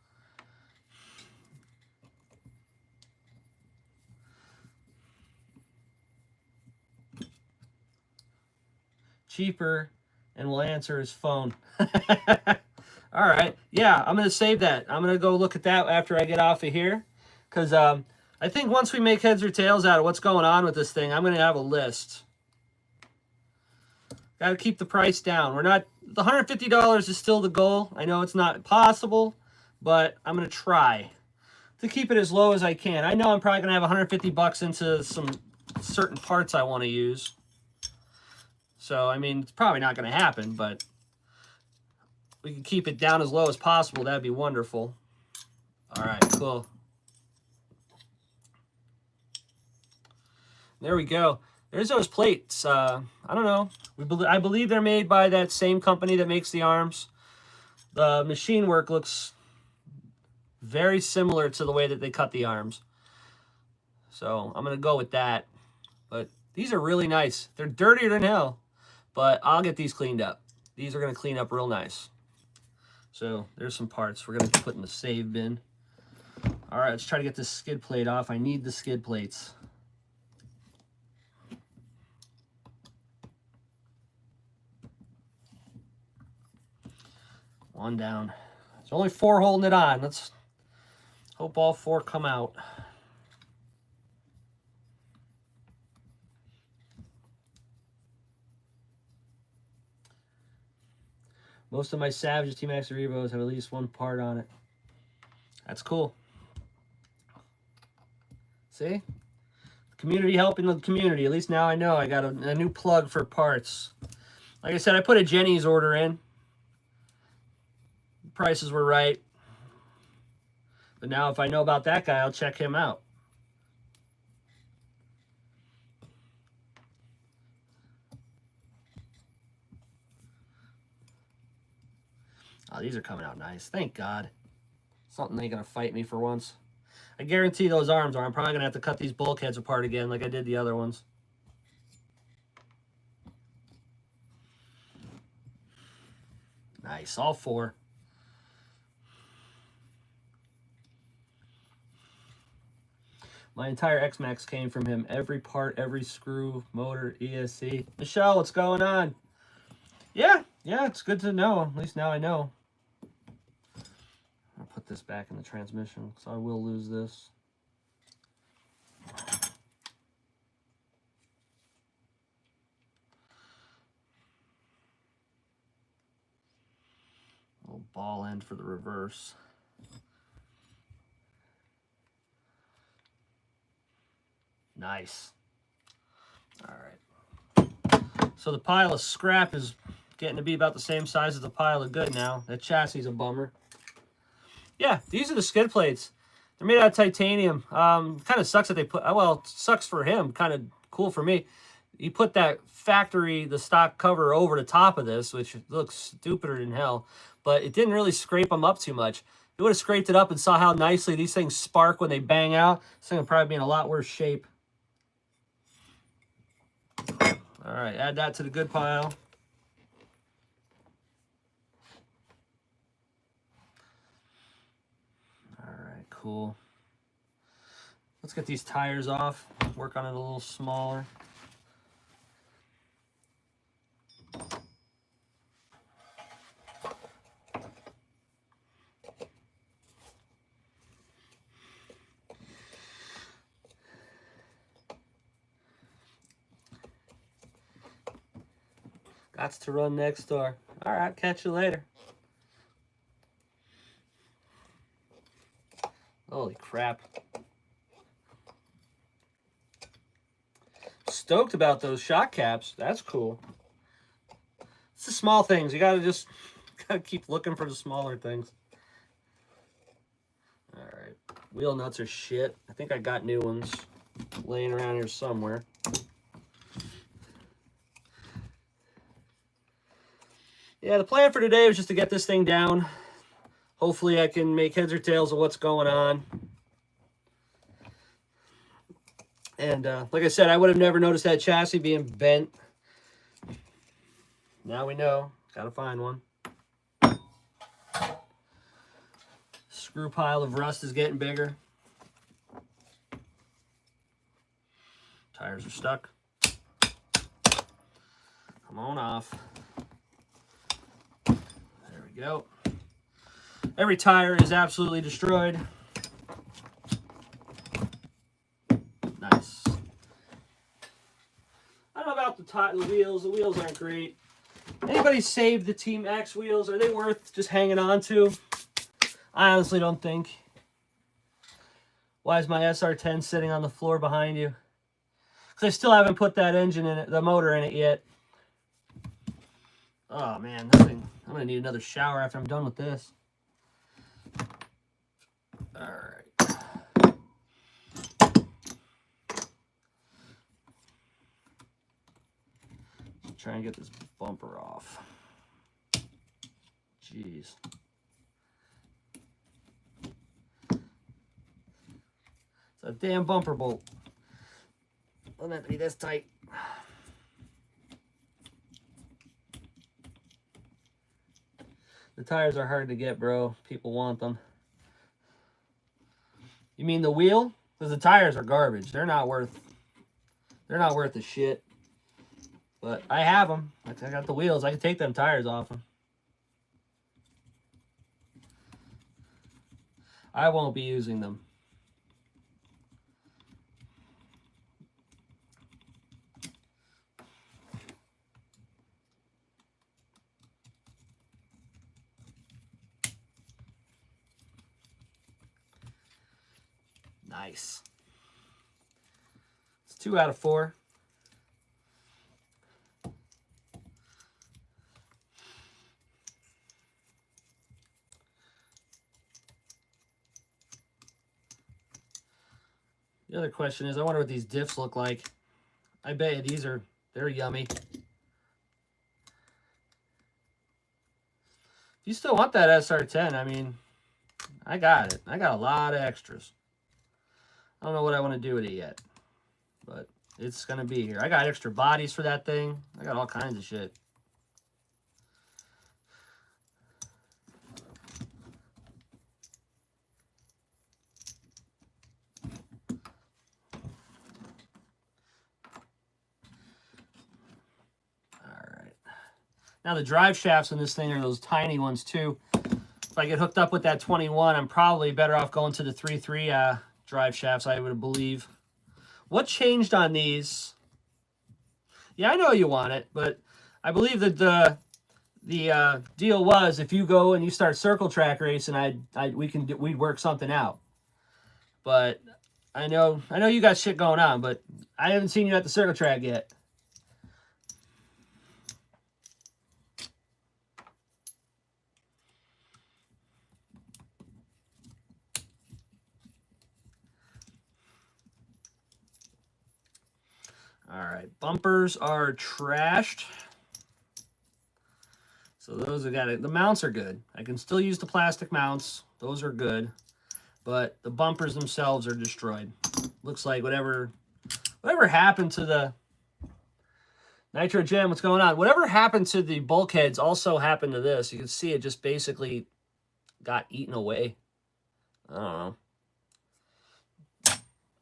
Cheaper, and we'll answer his phone. All right. Yeah, I'm going to save that. I'm going to go look at that after I get off of here. Because I think once we make heads or tails out of what's going on with this thing, I'm going to have a list. Got to keep the price down. We're not... The $150 is still the goal. I know it's not possible, but I'm going to try to keep it as low as I can. I know I'm probably going to have 150 bucks into some certain parts I want to use. So, I mean, it's probably not going to happen, but we can keep it down as low as possible. That'd be wonderful. All right, cool. There we go. There's those plates. I don't know. I believe they're made by that same company that makes the arms. The machine work looks very similar to the way that they cut the arms. So I'm going to go with that. But these are really nice. They're dirtier than hell, but I'll get these cleaned up. These are going to clean up real nice. So there's some parts we're going to put in the save bin. All right, let's try to get this skid plate off. I need the skid plates. One down. There's only 4 holding it on. Let's Hope all 4 come out. Most of my Savages tmaxx Revos have at least 1 part on it. That's cool. See? Community helping the community. At least now I know I got a new plug for parts. Like I said, I put a Jenny's order in. Prices were right. But now if I know about that guy, I'll check him out. Oh, these are coming out nice. Thank God. Something ain't going to fight me for once. I guarantee those arms are. I'm probably going to have to cut these bulkheads apart again like I did the other ones. Nice. All 4. My entire X-Max came from him. Every part, every screw, motor, ESC. Michelle, what's going on? Yeah, it's good to know. At least now I know. I'll put this back in the transmission, so I will lose this. Little ball end for the reverse. Nice. All right. So the pile of scrap is getting to be about the same size as the pile of good now. That chassis is a bummer. Yeah, these are the skid plates. They're made out of titanium. Kind of sucks that they put, well, it sucks for him. Kind of cool for me. He put that factory, the stock cover over the top of this, which looks stupider than hell. But it didn't really scrape them up too much. If you would have scraped it up and saw how nicely these things spark when they bang out, this thing would probably be in a lot worse shape. All right, add that to the good pile. All right, cool. Let's get these tires off. Work on it a little smaller. Gots to run next door. All right, catch you later. Holy crap. Stoked about those shock caps. That's cool. It's the small things. You gotta keep looking for the smaller things. All right. Wheel nuts are shit. I think I got new ones laying around here somewhere. Yeah, the plan for today was just to get this thing down. Hopefully I can make heads or tails of what's going on. And like I said, I would have never noticed that chassis being bent. Now we know. Gotta find one. Screw pile of rust is getting bigger. Tires are stuck. Come on off. There we go. Every tire is absolutely destroyed. Nice. I don't know about the wheels. The wheels aren't great. Anybody saved the tmaxx wheels? Are they worth just hanging on to? I honestly don't think. Why is my SR10 sitting on the floor behind you? Because I still haven't put that engine in it, the motor in it yet. Oh man, that thing, I'm gonna need another shower after I'm done with this. All right. Try and get this bumper off. Jeez. It's a damn bumper bolt. Doesn't have to be this tight. The tires are hard to get, bro. People want them. You mean the wheel? Because the tires are garbage. They're not worth the shit. But I have them. I got the wheels. I can take them tires off them. I won't be using them. Nice. It's 2 out of 4. The other question is, I wonder what these diffs look like. I bet you they're yummy. If you still want that SR10, I mean, I got it. I got a lot of extras. I don't know what I want to do with it yet, but it's going to be here. I got extra bodies for that thing. I got all kinds of shit. Now the drive shafts in this thing are those tiny ones too. If I get hooked up with that 21, I'm probably better off going to the 3.3 drive shafts, I would believe. What changed on these? Yeah, I know you want it, but I believe that the deal was if you go and you start circle track racing, we'd work something out. But I know you got shit going on, but I haven't seen you at the circle track yet. All right, bumpers are trashed. So those have got it. The mounts are good. I can still use the plastic mounts. Those are good. But the bumpers themselves are destroyed. Looks like whatever happened to the Nitro Gem, what's going on? Whatever happened to the bulkheads also happened to this. You can see it just basically got eaten away. I don't know.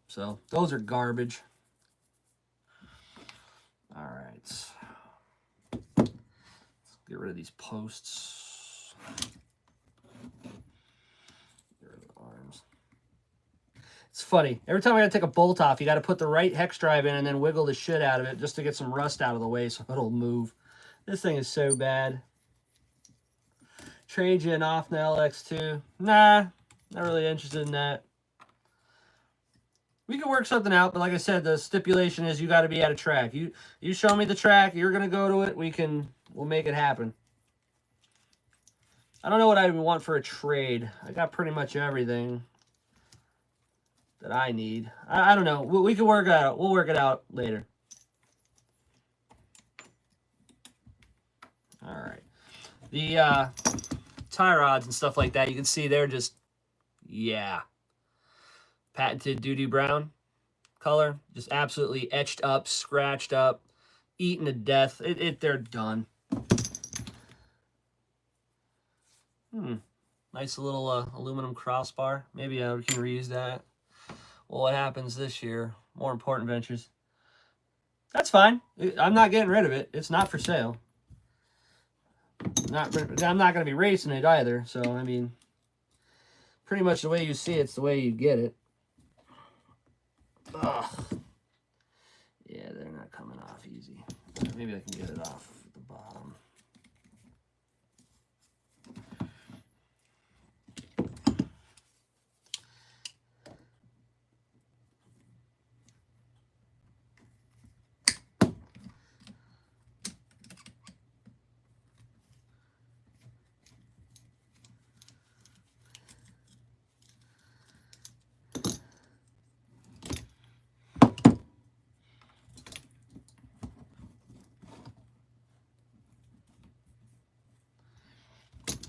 So those are garbage. All right. Let's get rid of these posts. Get rid of the arms. It's funny. Every time I gotta take a bolt off, you gotta put the right hex drive in and then wiggle the shit out of it just to get some rust out of the way so it'll move. This thing is so bad. Trade you an off the LX2. Nah, not really interested in that. We can work something out, but like I said, the stipulation is you got to be at a track. You show me the track, you're gonna go to it. We'll make it happen. I don't know what I would want for a trade. I got pretty much everything that I need. I don't know. We can work it out. We'll work it out later. All right. The tie rods and stuff like that, you can see they're just, yeah. Patented Duty Brown color. Just absolutely etched up, scratched up, eaten to death. They're done. Nice little aluminum crossbar. Maybe we can reuse that. Well, what happens this year? More important ventures. That's fine. I'm not getting rid of it. It's not for sale. I'm not going to be racing it either. So, I mean, pretty much the way you see it's the way you get it. Ugh. Yeah, they're not coming off easy. Maybe I can get it off at the bottom.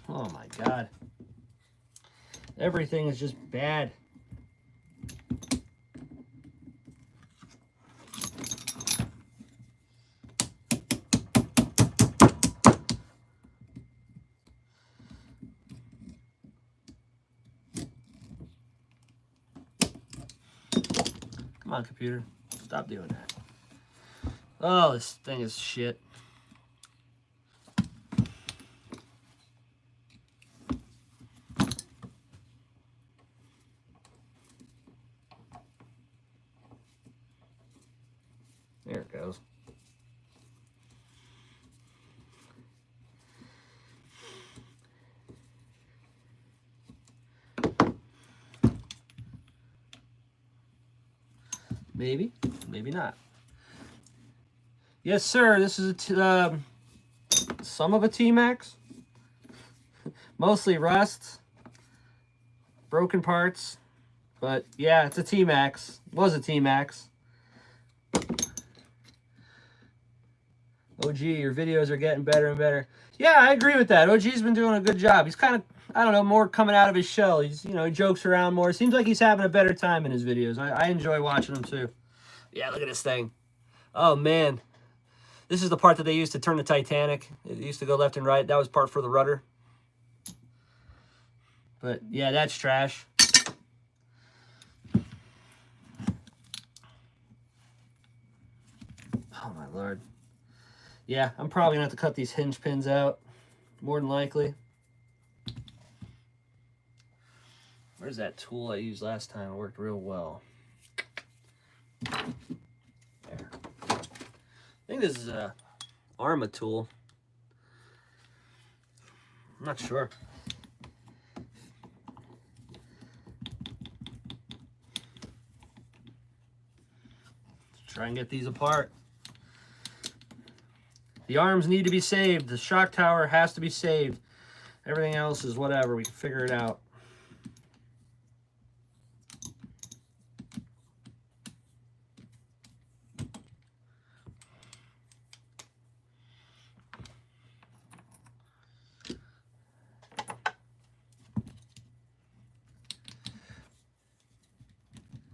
Oh my God. Everything is just bad. Come on, computer. Stop doing that. Oh, this thing is shit. Maybe, maybe not. Yes, sir. This is some of a tmaxx. Mostly rust, broken parts, but yeah, it's a tmaxx. Was a tmaxx. OG, your videos are getting better and better. Yeah, I agree with that. OG's been doing a good job. He's kind of, I don't know, more coming out of his shell. He's, you know, he jokes around more. Seems like he's having a better time in his videos. I enjoy watching him too. Yeah, look at this thing. Oh, man. This is the part that they used to turn the Titanic. It used to go left and right. That was part for the rudder. But, yeah, that's trash. Oh, my Lord. Yeah, I'm probably going to have to cut these hinge pins out. More than likely. Where's that tool I used last time? It worked real well. There. I think this is a Arma tool. I'm not sure. Let's try and get these apart. The arms need to be saved. The shock tower has to be saved. Everything else is whatever. We can figure it out.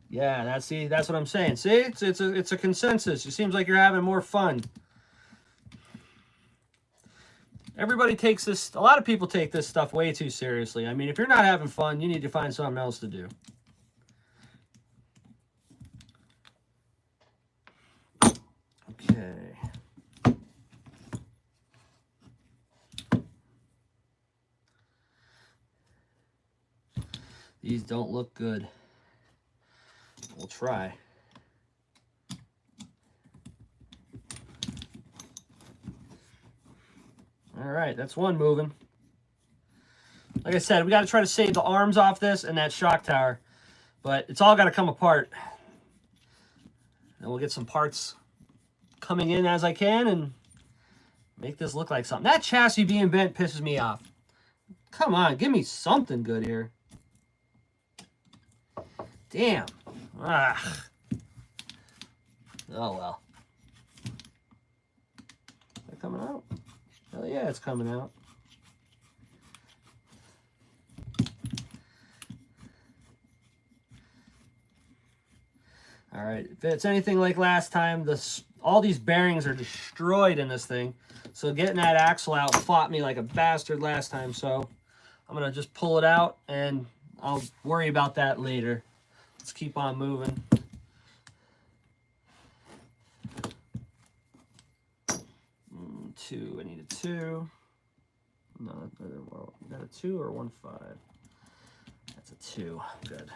Yeah, that's what I'm saying. See, it's a consensus. It seems like you're having more fun. Everybody takes this, a lot of people take this stuff way too seriously. I mean, if you're not having fun, you need to find something else to do. Okay. These don't look good. We'll try. All right, that's one moving. Like I said, we got to try to save the arms off this and that shock tower. But it's all got to come apart. And we'll get some parts coming in as I can and make this look like something. That chassis being bent pisses me off. Come on, give me something good here. Damn. Ah. Oh, well. Is that coming out? Hell yeah, it's coming out. All right, if it's anything like last time, all these bearings are destroyed in this thing. So getting that axle out fought me like a bastard last time. So I'm going to just pull it out and I'll worry about that later. Let's keep on moving. Two, I need a 2. No, well, is that a 2 or 1.5? That's a 2, good.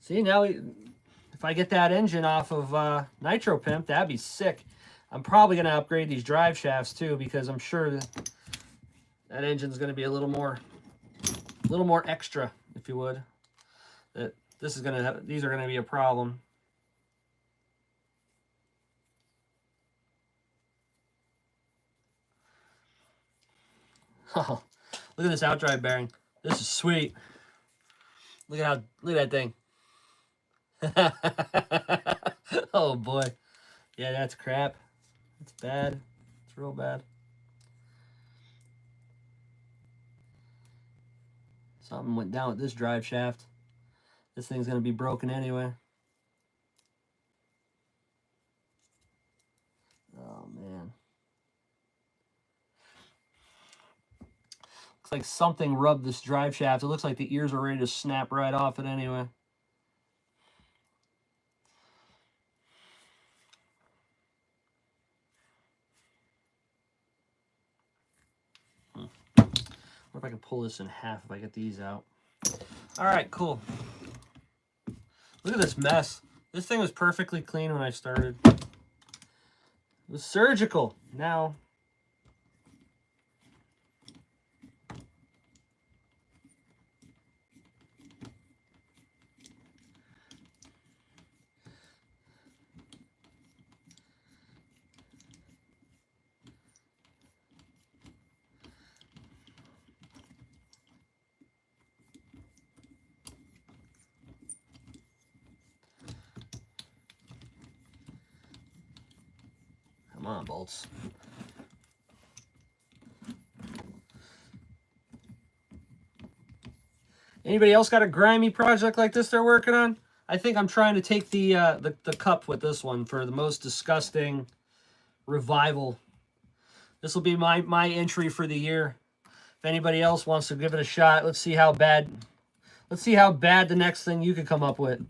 See, now if I get that engine off of Nitro Pimp, that'd be sick. I'm probably going to upgrade these drive shafts too, because I'm sure that engine's going to be a little more extra, if you would. These are going to be a problem. Oh, look at this outdrive bearing. This is sweet. Look at that thing. Oh boy. Yeah, that's crap. That's bad. It's real bad. Something went down with this drive shaft. This thing's going to be broken anyway. Oh, man. Looks like something rubbed this drive shaft. It looks like the ears are ready to snap right off it anyway. What if I can pull this in half if I get these out? All right, cool. Look at this mess. This thing was perfectly clean when I started. It was surgical. Now, Come on, bolts. Anybody else got a grimy project like this they're working on? I think I'm trying to take the cup with this one for the most disgusting revival. This will be my entry for the year. If anybody else wants to give it a shot, let's see how bad the next thing you could come up with.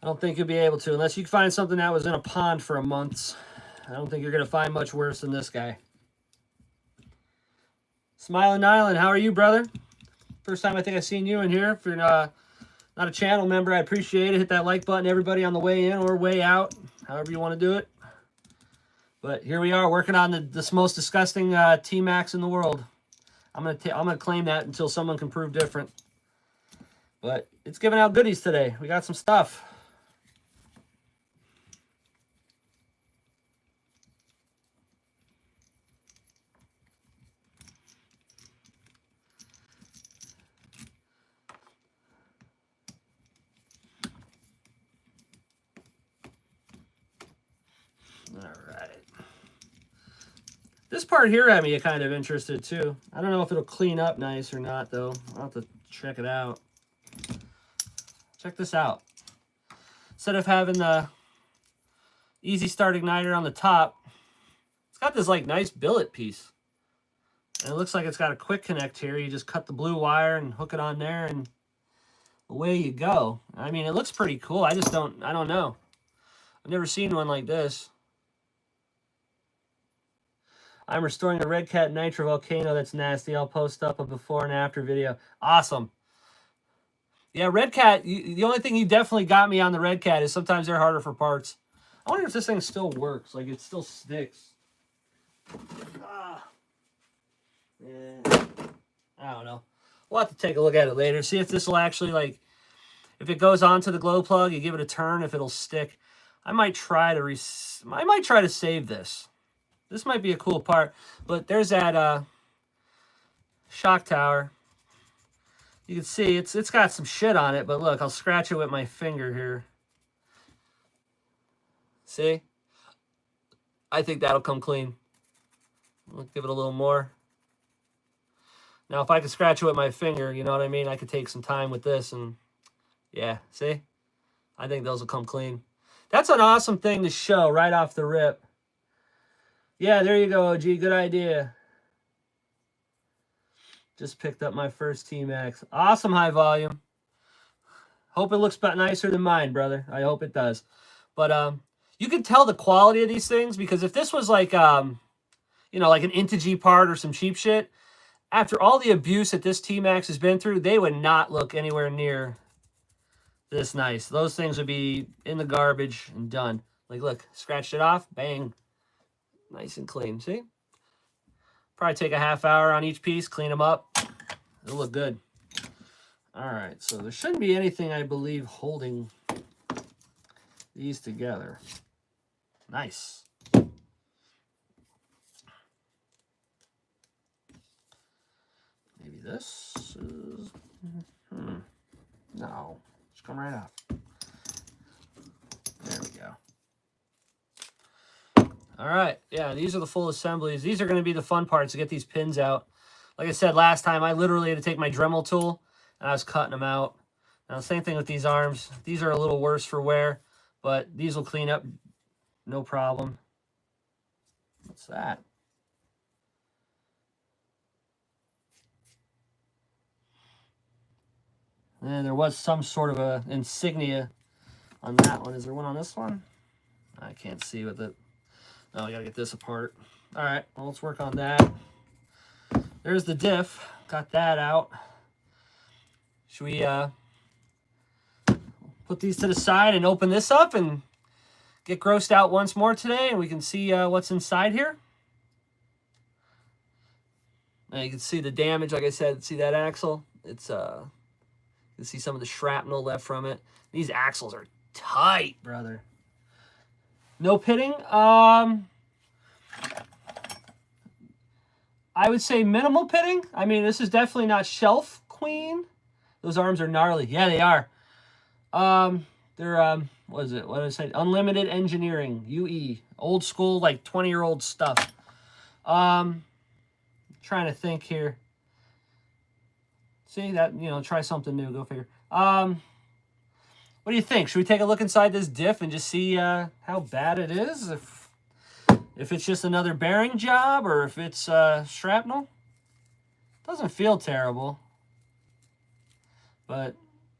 I don't think you'll be able to, unless you can find something that was in a pond for a month. I don't think you're going to find much worse than this guy. Smiling Island, how are you, brother? First time I think I've seen you in here. If you're not a channel member, I appreciate it. Hit that like button, everybody, on the way in or way out, however you want to do it. But here we are working on this most disgusting tmaxx in the world. I'm gonna claim that until someone can prove different. But it's giving out goodies today. We got some stuff. All right. This part here had me kind of interested too. I don't know if it'll clean up nice or not though. I'll have to check it out. Check this out. Instead of having the easy start igniter on the top, it's got this like nice billet piece. And it looks like it's got a quick connect here. You just cut the blue wire and hook it on there and away you go. I mean, it looks pretty cool. I don't know. I've never seen one like this. I'm restoring a Red Cat Nitro Volcano that's nasty. I'll post up a before and after video. Awesome. Yeah, Red Cat, the only thing you definitely got me on the Red Cat is sometimes they're harder for parts. I wonder if this thing still works. Like, it still sticks. Yeah. I don't know. We'll have to take a look at it later. See if this will actually, like, if it goes onto the glow plug, you give it a turn, if it'll stick. I might try to save this. This might be a cool part, but there's that shock tower. You can see it's got some shit on it, but look, I'll scratch it with my finger here. See? I think that'll come clean. I'll give it a little more. Now, if I could scratch it with my finger, you know what I mean? I could take some time with this and, yeah, see? I think those will come clean. That's an awesome thing to show right off the rip. Yeah, there you go, OG. Good idea. Just picked up my first tmaxx. Awesome high volume. Hope it looks nicer than mine, brother. I hope it does. But you can tell the quality of these things because if this was like, you know, like an Integy part or some cheap shit, after all the abuse that this tmaxx has been through, they would not look anywhere near this nice. Those things would be in the garbage and done. Like, look, scratched it off, bang. Nice and clean, see? Probably take a half hour on each piece, clean them up. It'll look good. All right, so there shouldn't be anything, I believe, holding these together. Nice. Maybe this is... No, just come right off. There we go. All right, yeah, these are the full assemblies. These are going to be the fun parts to get these pins out. Like I said last time, I literally had to take my Dremel tool, and I was cutting them out. Now, same thing with these arms. These are a little worse for wear, but these will clean up no problem. What's that? And there was some sort of a insignia on that one. Is there one on this one? I can't see with it. Oh, I gotta get this apart. All right, well, let's work on that. There's the diff. Got that out. Should we put these to the side and open this up and get grossed out once more today, and we can see what's inside here? Now you can see the damage. Like I said, see that axle? It's you can see some of the shrapnel left from it. These axles are tight, brother. No pitting? I would say minimal pitting. I mean, this is definitely not shelf queen. Those arms are gnarly. Yeah, they are. They're what is it? What did I say? Unlimited Engineering, UE, old school, like 20-year-old stuff. Trying to think here. See that, you know, try something new. Go figure. What do you think? Should we take a look inside this diff and just see how bad it is? If it's just another bearing job or if it's shrapnel? Doesn't feel terrible. But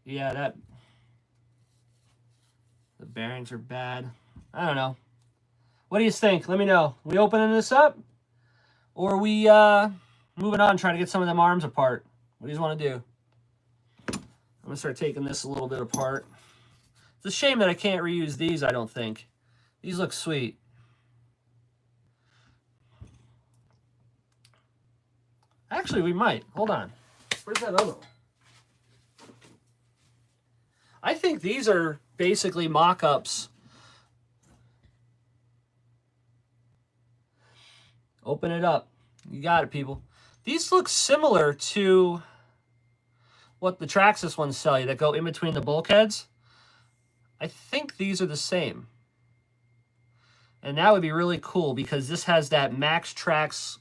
yeah, the bearings are bad. I don't know. What do you think? Let me know. We opening this up? Or are we moving on, trying to get some of them arms apart? What do you want to do? I'm going to start taking this a little bit apart. It's a shame that I can't reuse these, I don't think. These look sweet. Actually, we might. Hold on. Where's that other one? I think these are basically mock-ups. Open it up. You got it, people. These look similar to what the Traxxas ones sell you that go in between the bulkheads. I think these are the same. And that would be really cool because this has that tmaxx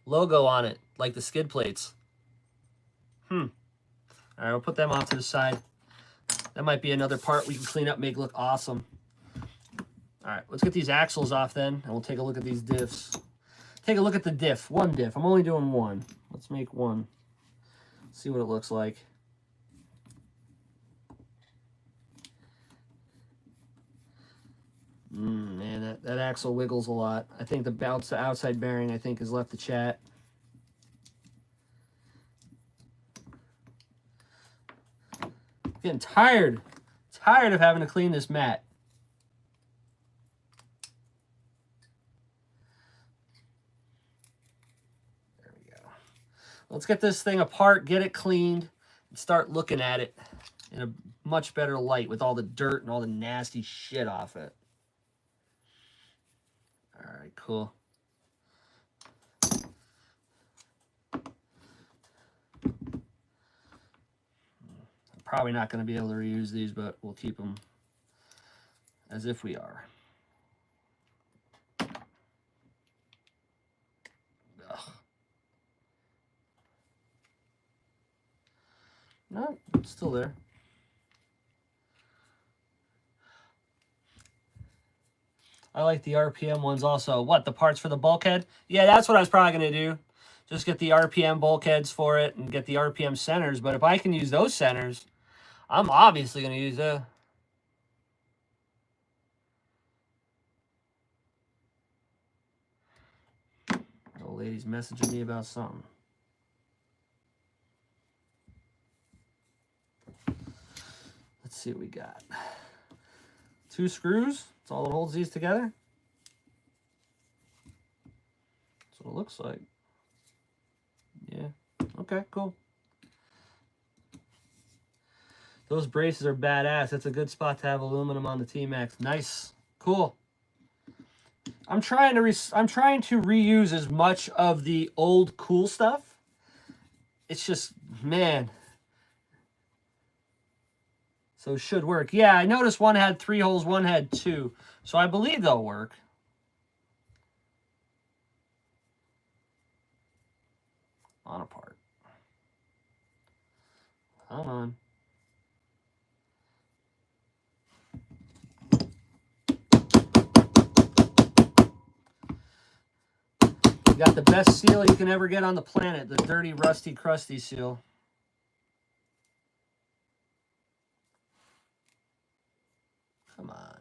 logo on it, like the skid plates. All right, we'll put them off to the side. That might be another part we can clean up, make look awesome. All right, let's get these axles off then, and we'll take a look at these diffs. Take a look at the diff. One diff. I'm only doing one. Let's make one. See what it looks like. Man, that axle wiggles a lot. I think the outside bearing, I think, has left the chat. Getting tired. Tired of having to clean this mat. There we go. Let's get this thing apart, get it cleaned, and start looking at it in a much better light with all the dirt and all the nasty shit off it. All right, cool. I'm probably not going to be able to reuse these, but we'll keep them as if we are. Ugh. No, it's still there. I like the RPM ones also. What, the parts for the bulkhead? Yeah, that's what I was probably going to do. Just get the RPM bulkheads for it and get the RPM centers. But if I can use those centers, I'm obviously going to use the... Old lady's messaging me about something. Let's see what we got. 2 screws. That's all that holds these together. That's what it looks like. Yeah. Okay, cool. Those braces are badass. That's a good spot to have aluminum on the tmaxx. Nice. Cool. I'm trying to reuse as much of the old cool stuff. It's just, man. So it should work. Yeah, I noticed one had 3 holes, one had 2. So I believe they'll work. On apart. Come on. You got the best seal you can ever get on the planet, the dirty, rusty, crusty seal. Come on.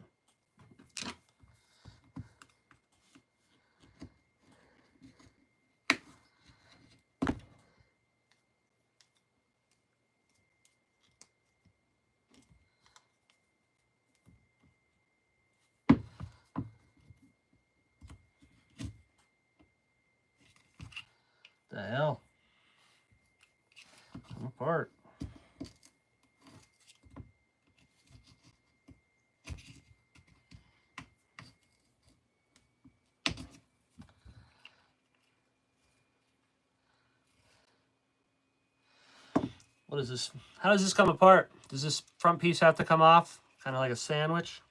The hell? Come apart. What is this? How does this come apart? Does this front piece have to come off? kind of like a sandwich.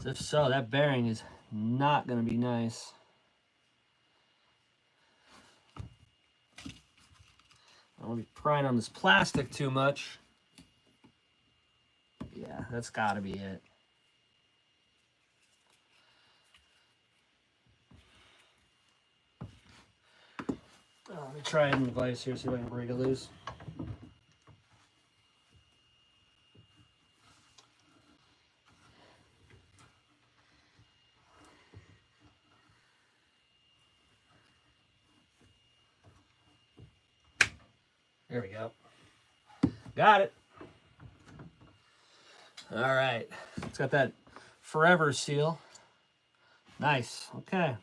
If so, that bearing is not going to be nice. I don't want to be prying on this plastic too much. Yeah, that's got to be it. Let me try it in the vise here, see if I can break it loose. There we go. Got it. All right. It's got that forever seal. Nice. Okay.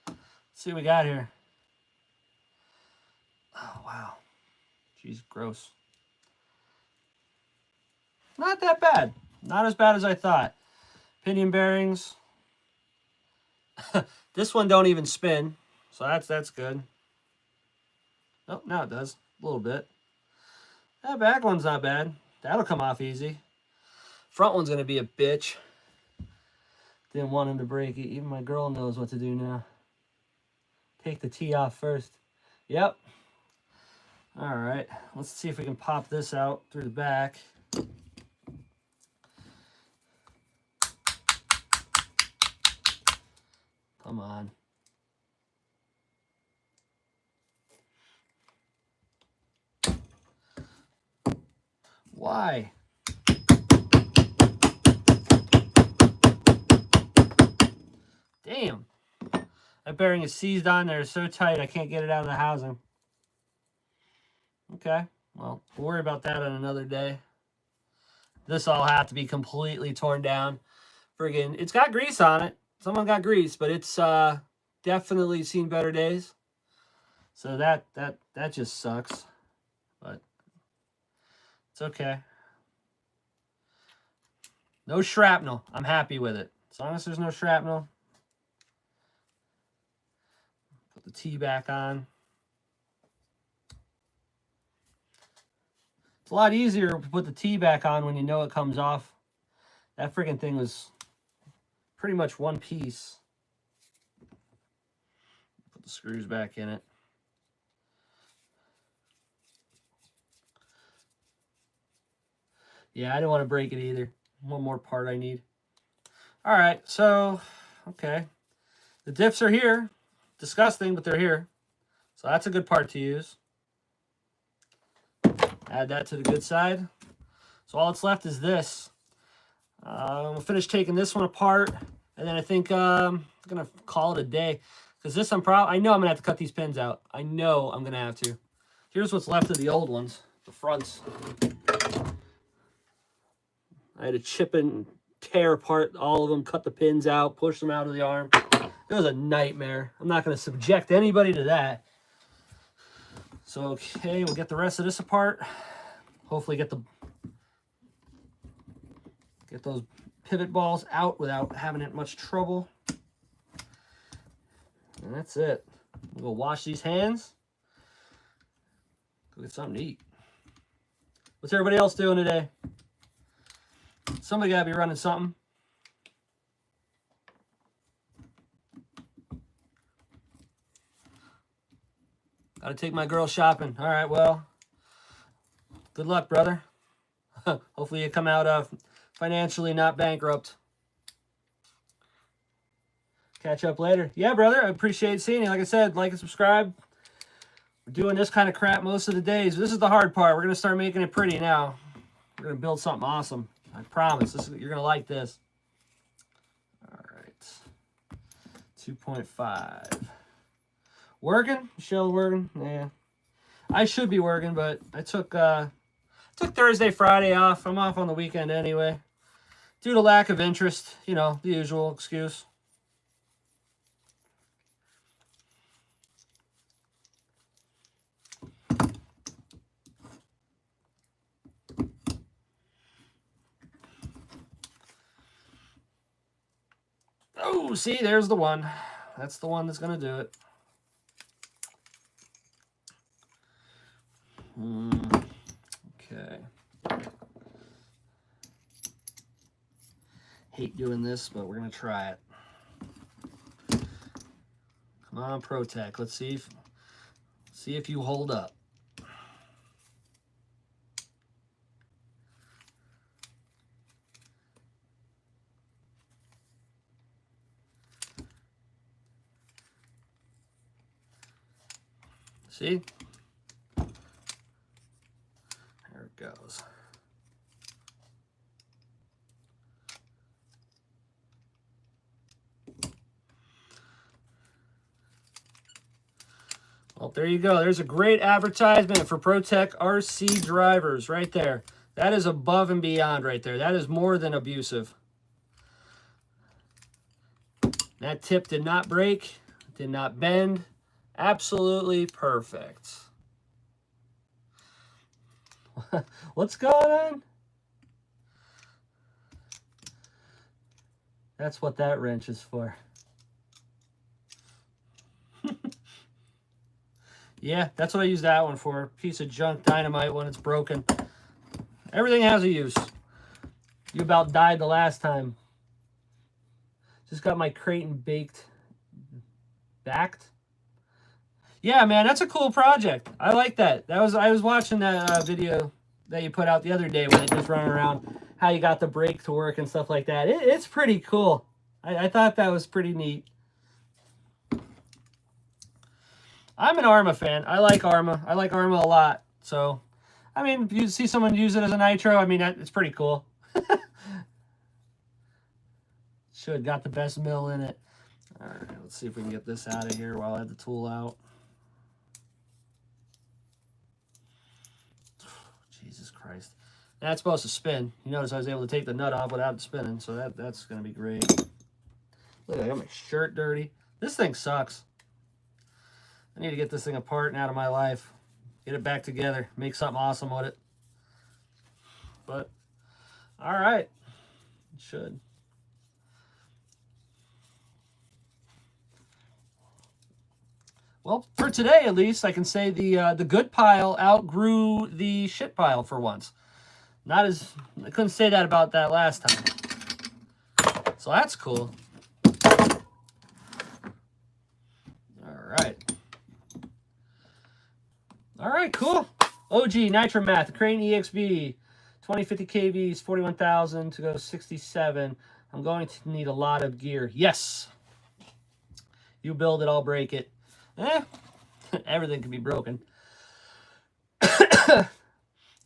Let's see what we got here. Oh, wow. Jeez, gross. Not that bad. Not as bad as I thought. Pinion bearings. This one don't even spin, so that's good. Oh, now it does. A little bit. That back one's not bad. That'll come off easy. Front one's going to be a bitch. Didn't want him to break it. Even my girl knows what to do now. Take the T off first. Yep. All right. Let's see if we can pop this out through the back. Come on. Why? Damn. That bearing is seized on there. It's so tight I can't get it out of the housing. Okay. Well, we'll worry about that on another day. This all have to be completely torn down. Friggin', it's got grease on it. Someone got grease, but it's definitely seen better days. So that just sucks. But it's okay. No shrapnel. I'm happy with it. As long as there's no shrapnel. Put the T back on. It's a lot easier to put the T back on when you know it comes off. That freaking thing was pretty much one piece. Put the screws back in it. Yeah, I don't want to break it either. One more part I need. All right, so, okay. The diffs are here. Disgusting, but they're here. So that's a good part to use. Add that to the good side. So all that's left is this. We'll finish taking this one apart, and then I think I'm gonna call it a day. Because this I know I'm gonna have to cut these pins out. I know I'm gonna have to. Here's what's left of the old ones, the fronts. I had to chip and tear apart all of them, cut the pins out, push them out of the arm. It was a nightmare. I'm not gonna subject anybody to that. So okay, we'll get the rest of this apart. Hopefully get those pivot balls out without having it much trouble. And that's it. We'll go wash these hands. Go get something to eat. What's everybody else doing today? Somebody gotta be running something. Gotta take my girl shopping. All right, well, good luck, brother. Hopefully you come out financially not bankrupt. Catch up later. Yeah, brother, I appreciate seeing you. Like I said, like and subscribe. We're doing this kind of crap most of the days. This is the hard part. We're going to start making it pretty now. We're going to build something awesome. I promise. You're going to like this. All right. 2.5. Working? Michelle working? Yeah. I should be working, but I took Thursday, Friday off. I'm off on the weekend anyway. Due to lack of interest, you know, the usual excuse. Oh, see, there's the one. That's the one that's going to do it. Okay. Hate doing this, but we're gonna try it. Come on, ProTech. Let's see if you hold up. See? There it goes. Well, there you go. There's a great advertisement for ProTech RC drivers right there. That is above and beyond right there. That is more than abusive. That tip did not break, did not bend. Absolutely perfect. What's going on? That's what that wrench is for. Yeah, that's what I use that one for. Piece of junk dynamite when it's broken. Everything has a use. You about died the last time. Just got my Creighton backed. Yeah, man, that's a cool project. I like that. I was watching that video that you put out the other day when it just running around how you got the brake to work and stuff like that. It's pretty cool. I thought that was pretty neat. I'm an Arma fan. I like Arma. I like Arma a lot. So, I mean, if you see someone use it as a nitro, I mean, it's pretty cool. Should got the best mill in it. All right, let's see if we can get this out of here while I have the tool out. Jesus Christ. That's supposed to spin. You notice I was able to take the nut off without it spinning, so that's going to be great. Look, I got my shirt dirty. This thing sucks. I need to get this thing apart and out of my life. Get it back together. Make something awesome with it. But, all right. It should. Well, for today at least, I can say the good pile outgrew the shit pile for once. I couldn't say that about that last time. So that's cool. All right, cool. OG Nitro Math, Creighton EXB, 2050 kVs, 41,000 to go 67. I'm going to need a lot of gear. Yes. You build it, I'll break it. Everything can be broken. Now,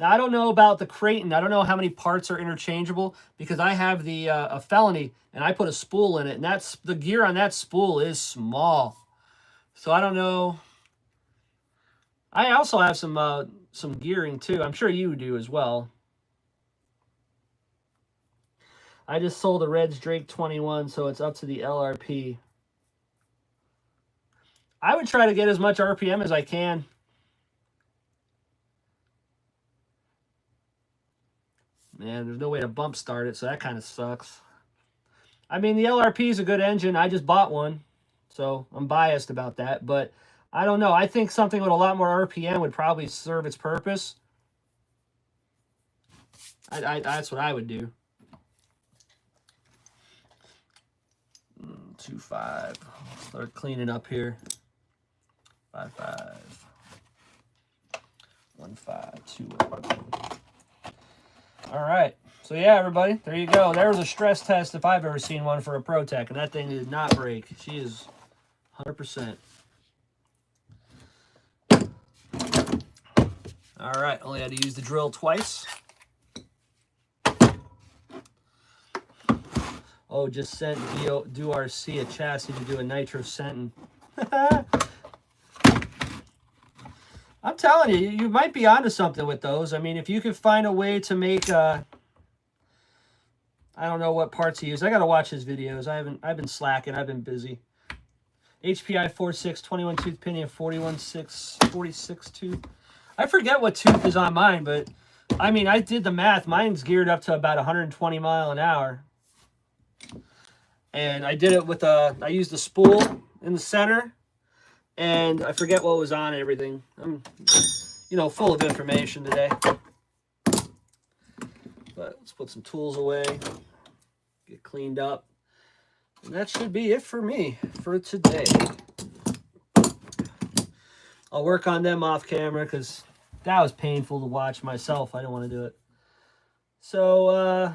I don't know about the Creighton. I don't know how many parts are interchangeable because I have the a Felony, and I put a spool in it, and the gear on that spool is small. So I don't know. I also have some gearing, too. I'm sure you do as well. I just sold a Reds Drake 21, so it's up to the LRP. I would try to get as much RPM as I can. Man, there's no way to bump start it, so that kind of sucks. I mean, the LRP is a good engine. I just bought one, so I'm biased about that. But I don't know. I think something with a lot more RPM would probably serve its purpose. That's what I would do. 2.5. Start cleaning up here. 5.5. 1.5. 2.1. All right. So, yeah, everybody, there you go. There was a stress test if I've ever seen one for a ProTech, and that thing did not break. She is 100%. All right. Only had to use the drill twice. Oh, just sent DoRC a chassis to do a nitro sentin. I'm telling you, you might be onto something with those. I mean, if you could find a way to make, I don't know what parts he used. I got to watch his videos. I've been slacking. I've been busy. HPI 4.6, 21 tooth pinion, 41.6, 46 tooth. I forget what tooth is on mine, but I mean, I did the math. Mine's geared up to about 120 mile an hour. And I did it with I used the spool in the center, and I forget what was on everything. you know, full of information today. But let's put some tools away, get cleaned up. And that should be it for me for today. I'll work on them off camera because that was painful to watch myself. I didn't want to do it. So,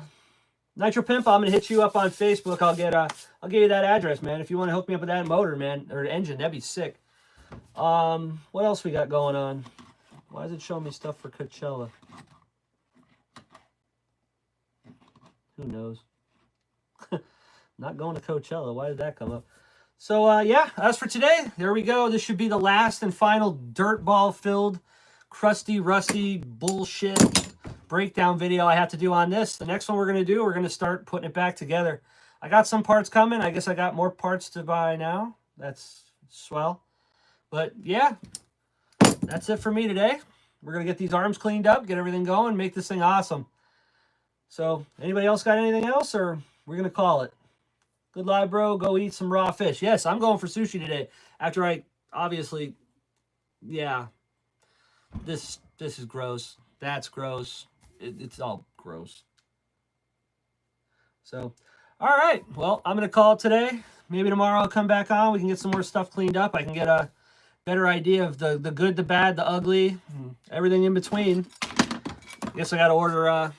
Nitro Pimp, I'm gonna hit you up on Facebook. I'll give you that address, man. If you want to hook me up with that motor, man, or engine, that'd be sick. What else we got going on? Why is it showing me stuff for Coachella? Who knows? Not going to Coachella. Why did that come up? So, yeah, as for today, there we go. This should be the last and final dirtball-filled, crusty, rusty, bullshit breakdown video I have to do on this. The next one we're going to do, we're going to start putting it back together. I got some parts coming. I guess I got more parts to buy now. That's swell. But, yeah, that's it for me today. We're going to get these arms cleaned up, get everything going, make this thing awesome. So, anybody else got anything else, or we're going to call it? Good live, bro. Go eat some raw fish. Yes, I'm going for sushi today. After I, obviously, yeah. This is gross. That's gross. It's all gross. So, all right. Well, I'm going to call it today. Maybe tomorrow I'll come back on. We can get some more stuff cleaned up. I can get a better idea of the good, the bad, the ugly, everything in between. I guess I got to order a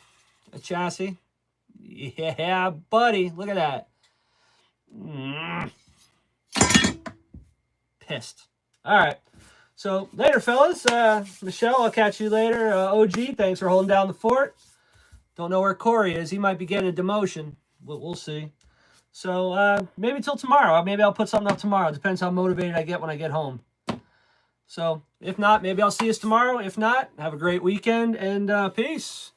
chassis. Yeah, buddy. Look at that. Pissed. All right. So, later, fellas. Michelle, I'll catch you later. OG, thanks for holding down the fort. Don't know where Corey is. He might be getting a demotion. We'll see. So, maybe till tomorrow. Maybe I'll put something up tomorrow. Depends how motivated I get when I get home. So, if not, maybe I'll see you tomorrow. If not, have a great weekend, and peace.